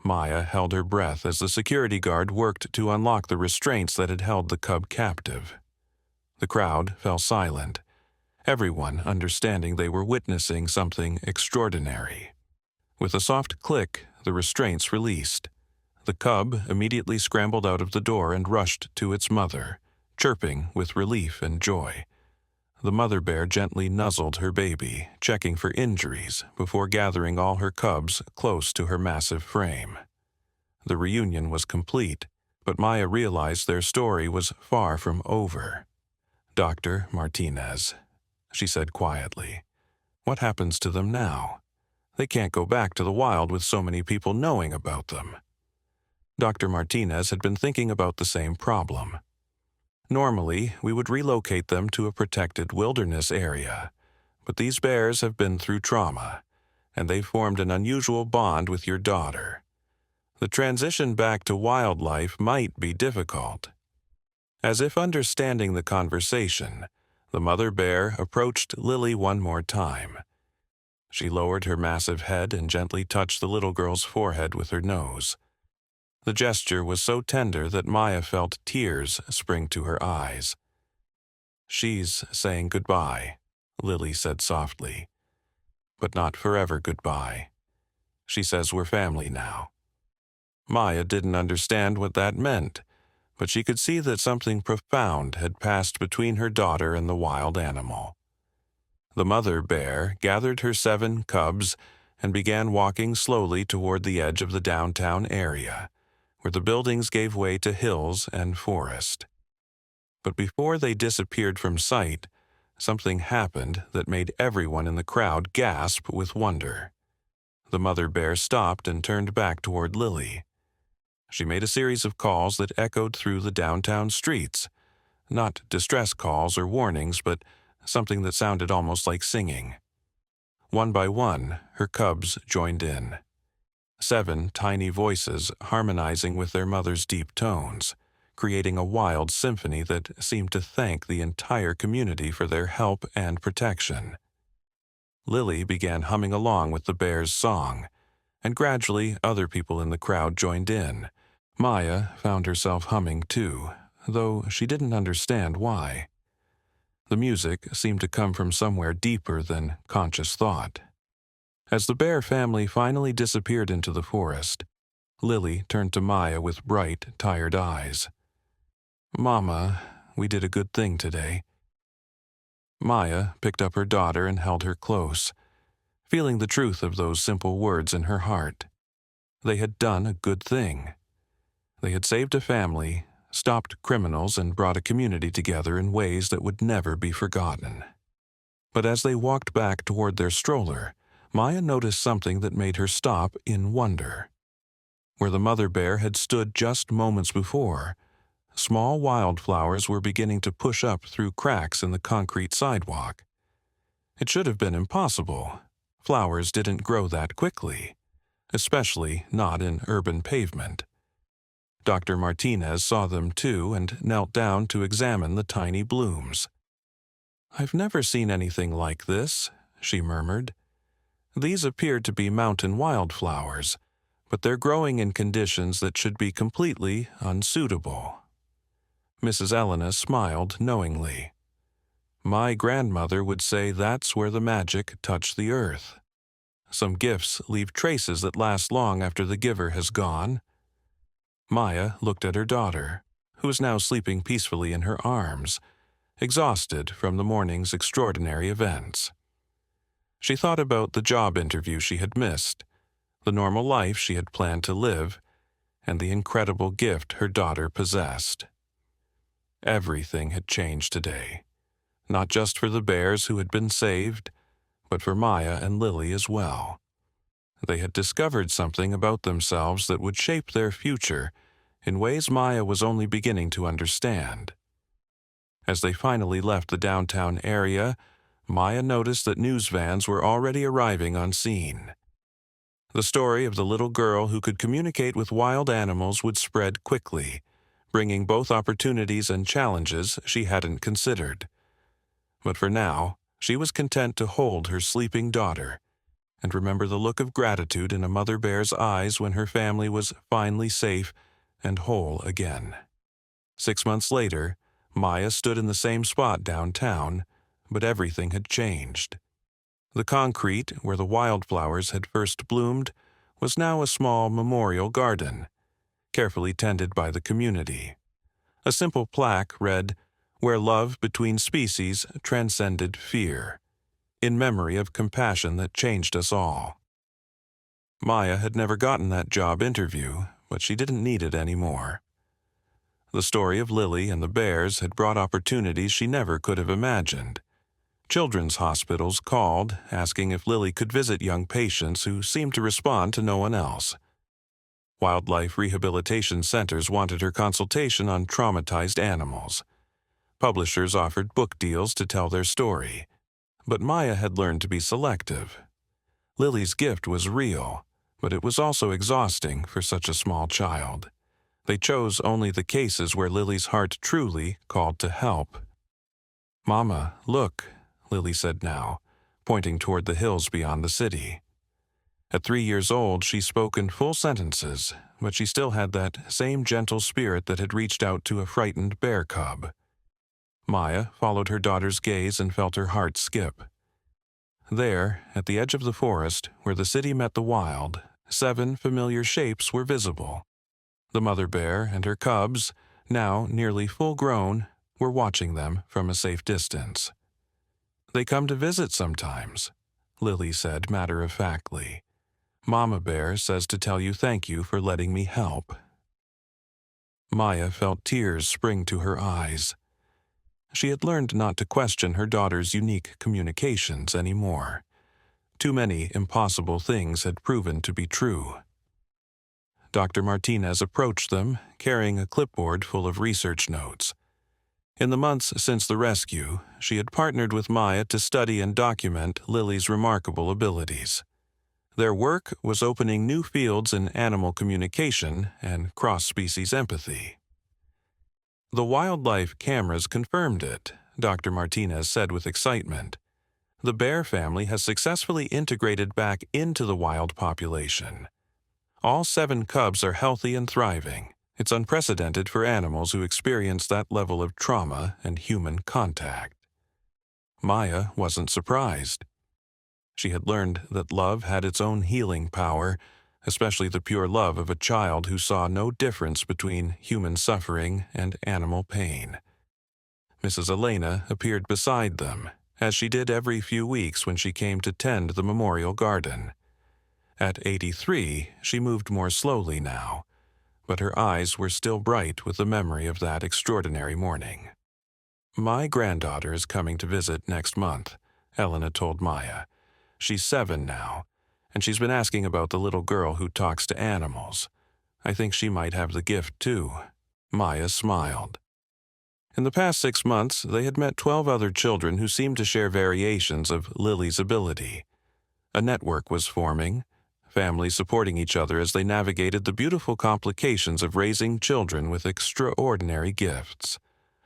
Maya held her breath as the security guard worked to unlock the restraints that had held the cub captive. The crowd fell silent, everyone understanding they were witnessing something extraordinary. With a soft click, the restraints released. The cub immediately scrambled out of the door and rushed to its mother, chirping with relief and joy. The mother bear gently nuzzled her baby, checking for injuries before gathering all her cubs close to her massive frame. The reunion was complete, but Maya realized their story was far from over. "Dr. Martinez," she said quietly, "what happens to them now? They can't go back to the wild with so many people knowing about them." Dr. Martinez had been thinking about the same problem. "Normally, we would relocate them to a protected wilderness area, but these bears have been through trauma, and they've formed an unusual bond with your daughter. The transition back to wildlife might be difficult." As if understanding the conversation, the mother bear approached Lily one more time. She lowered her massive head and gently touched the little girl's forehead with her nose. The gesture was so tender that Maya felt tears spring to her eyes. "She's saying goodbye," Lily said softly. "But not forever goodbye. She says we're family now." Maya didn't understand what that meant, but she could see that something profound had passed between her daughter and the wild animal. The mother bear gathered her 7 cubs and began walking slowly toward the edge of the downtown area, where the buildings gave way to hills and forest. But before they disappeared from sight, something happened that made everyone in the crowd gasp with wonder. The mother bear stopped and turned back toward Lily. She made a series of calls that echoed through the downtown streets. Not distress calls or warnings, but something that sounded almost like singing. One by one, her cubs joined in. 7 tiny voices harmonizing with their mother's deep tones, creating a wild symphony that seemed to thank the entire community for their help and protection. Lily began humming along with the bear's song, and gradually other people in the crowd joined in. Maya found herself humming too, though she didn't understand why. The music seemed to come from somewhere deeper than conscious thought. As the bear family finally disappeared into the forest, Lily turned to Maya with bright, tired eyes. "Mama, we did a good thing today." Maya picked up her daughter and held her close, feeling the truth of those simple words in her heart. They had done a good thing. They had saved a family, stopped criminals and brought a community together in ways that would never be forgotten. But as they walked back toward their stroller, Maya noticed something that made her stop in wonder. Where the mother bear had stood just moments before, small wildflowers were beginning to push up through cracks in the concrete sidewalk. It should have been impossible. Flowers didn't grow that quickly, especially not in urban pavement. Dr. Martinez saw them too and knelt down to examine the tiny blooms. "I've never seen anything like this," she murmured. "These appeared to be mountain wildflowers, but they're growing in conditions that should be completely unsuitable." Mrs. Elena smiled knowingly. "My grandmother would say that's where the magic touched the earth. Some gifts leave traces that last long after the giver has gone." Maya looked at her daughter, who was now sleeping peacefully in her arms, exhausted from the morning's extraordinary events. She thought about the job interview she had missed, the normal life she had planned to live, and the incredible gift her daughter possessed. Everything had changed today, not just for the bears who had been saved, but for Maya and Lily as well. They had discovered something about themselves that would shape their future in ways Maya was only beginning to understand. As they finally left the downtown area, Maya noticed that news vans were already arriving on scene. The story of the little girl who could communicate with wild animals would spread quickly, bringing both opportunities and challenges she hadn't considered. But for now, she was content to hold her sleeping daughter and remember the look of gratitude in a mother bear's eyes when her family was finally safe and whole again. 6 months later, Maya stood in the same spot downtown, but everything had changed. The concrete, where the wildflowers had first bloomed, was now a small memorial garden, carefully tended by the community. A simple plaque read, "Where love between species transcended fear," in memory of compassion that changed us all. Maya had never gotten that job interview, but she didn't need it anymore. The story of Lily and the bears had brought opportunities she never could have imagined. Children's hospitals called, asking if Lily could visit young patients who seemed to respond to no one else. Wildlife rehabilitation centers wanted her consultation on traumatized animals. Publishers offered book deals to tell their story. But Maya had learned to be selective. Lily's gift was real, but it was also exhausting for such a small child. They chose only the cases where Lily's heart truly called to help. "Mama, look," Lily said now, pointing toward the hills beyond the city. At 3 years old, she spoke in full sentences, but she still had that same gentle spirit that had reached out to a frightened bear cub. Maya followed her daughter's gaze and felt her heart skip. There, at the edge of the forest, where the city met the wild, 7 familiar shapes were visible. The mother bear and her cubs, now nearly full-grown, were watching them from a safe distance. "They come to visit sometimes," Lily said matter-of-factly. "Mama Bear says to tell you thank you for letting me help." Maya felt tears spring to her eyes. She had learned not to question her daughter's unique communications anymore. Too many impossible things had proven to be true. Dr. Martinez approached them, carrying a clipboard full of research notes. In the months since the rescue, she had partnered with Maya to study and document Lily's remarkable abilities. Their work was opening new fields in animal communication and cross-species empathy. "The wildlife cameras confirmed it," Dr. Martinez said with excitement. "The bear family has successfully integrated back into the wild population. All 7 cubs are healthy and thriving. It's unprecedented for animals who experience that level of trauma and human contact." Maya wasn't surprised. She had learned that love had its own healing power, especially the pure love of a child who saw no difference between human suffering and animal pain. Mrs. Elena appeared beside them, as she did every few weeks when she came to tend the memorial garden. At 83, she moved more slowly now, but her eyes were still bright with the memory of that extraordinary morning. "My granddaughter is coming to visit next month," Elena told Maya. "She's 7 now, and she's been asking about the little girl who talks to animals. I think she might have the gift, too." Maya smiled. In the past 6 months, they had met 12 other children who seemed to share variations of Lily's ability. A network was forming, families supporting each other as they navigated the beautiful complications of raising children with extraordinary gifts.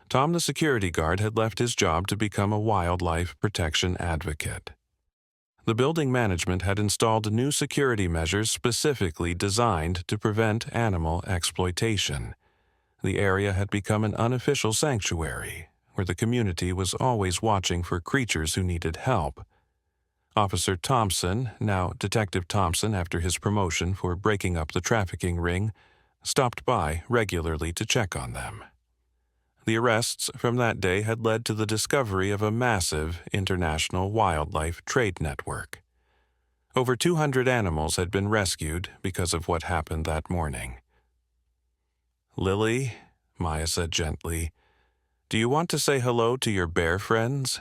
Tom, the security guard, had left his job to become a wildlife protection advocate. The building management had installed new security measures specifically designed to prevent animal exploitation. The area had become an unofficial sanctuary, where the community was always watching for creatures who needed help. Officer Thompson, now Detective Thompson after his promotion for breaking up the trafficking ring, stopped by regularly to check on them. The arrests from that day had led to the discovery of a massive international wildlife trade network. Over 200 animals had been rescued because of what happened that morning. "Lily," Maya said gently, "do you want to say hello to your bear friends?"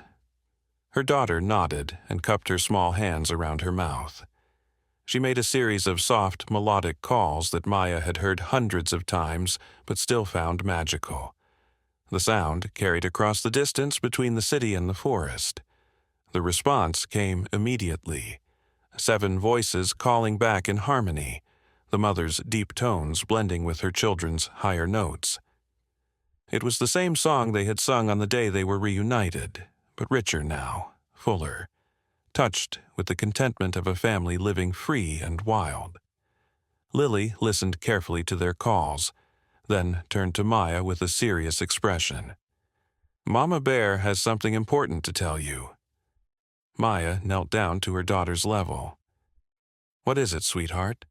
Her daughter nodded and cupped her small hands around her mouth. She made a series of soft, melodic calls that Maya had heard hundreds of times but still found magical. The sound carried across the distance between the city and the forest. The response came immediately. 7 voices calling back in harmony, the mother's deep tones blending with her children's higher notes. It was the same song they had sung on the day they were reunited, but richer now, fuller, touched with the contentment of a family living free and wild. Lily listened carefully to their calls, then turned to Maya with a serious expression. "Mama Bear has something important to tell you." Maya knelt down to her daughter's level. "What is it, sweetheart?"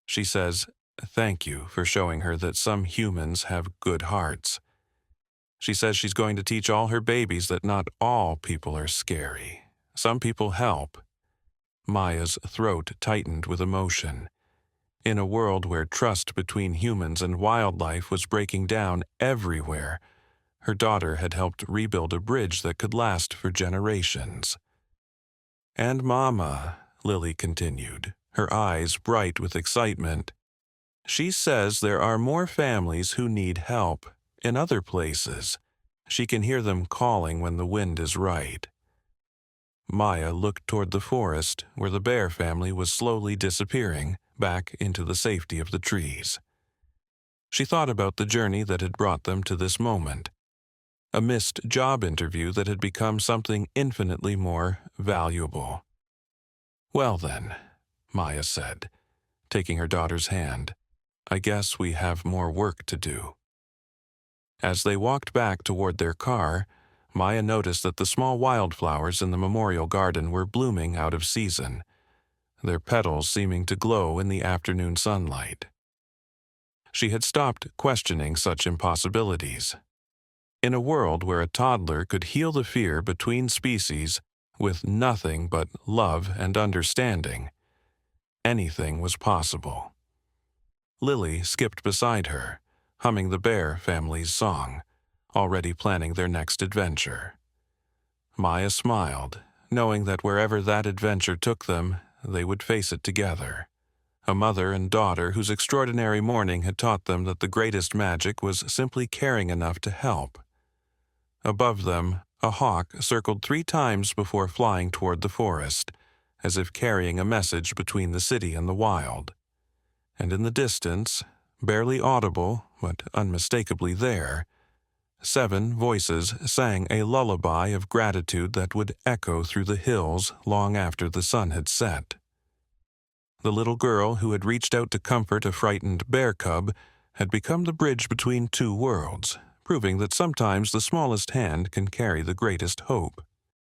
She says, "Thank you for showing her that some humans have good hearts." She says she's going to teach all her babies that not all people are scary. Some people help. Maya's throat tightened with emotion. In a world where trust between humans and wildlife was breaking down everywhere, her daughter had helped rebuild a bridge that could last for generations. "And Mama," Lily continued, her eyes bright with excitement, "she says there are more families who need help in other places. She can hear them calling when the wind is right." Maya looked toward the forest where the bear family was slowly disappearing back into the safety of the trees. She thought about the journey that had brought them to this moment, a missed job interview that had become something infinitely more valuable. "Well then," Maya said, taking her daughter's hand, "I guess we have more work to do." As they walked back toward their car, Maya noticed that the small wildflowers in the memorial garden were blooming out of season, their petals seeming to glow in the afternoon sunlight. She had stopped questioning such impossibilities. In a world where a toddler could heal the fear between species with nothing but love and understanding, anything was possible. Lily skipped beside her, humming the bear family's song, already planning their next adventure. Maya smiled, knowing that wherever that adventure took them, they would face it together. A mother and daughter whose extraordinary morning had taught them that the greatest magic was simply caring enough to help. Above them, a hawk circled 3 times before flying toward the forest, as if carrying a message between the city and the wild. And in the distance, barely audible but unmistakably there, 7 voices sang a lullaby of gratitude that would echo through the hills long after the sun had set. The little girl who had reached out to comfort a frightened bear cub had become the bridge between 2 worlds, proving that sometimes the smallest hand can carry the greatest hope.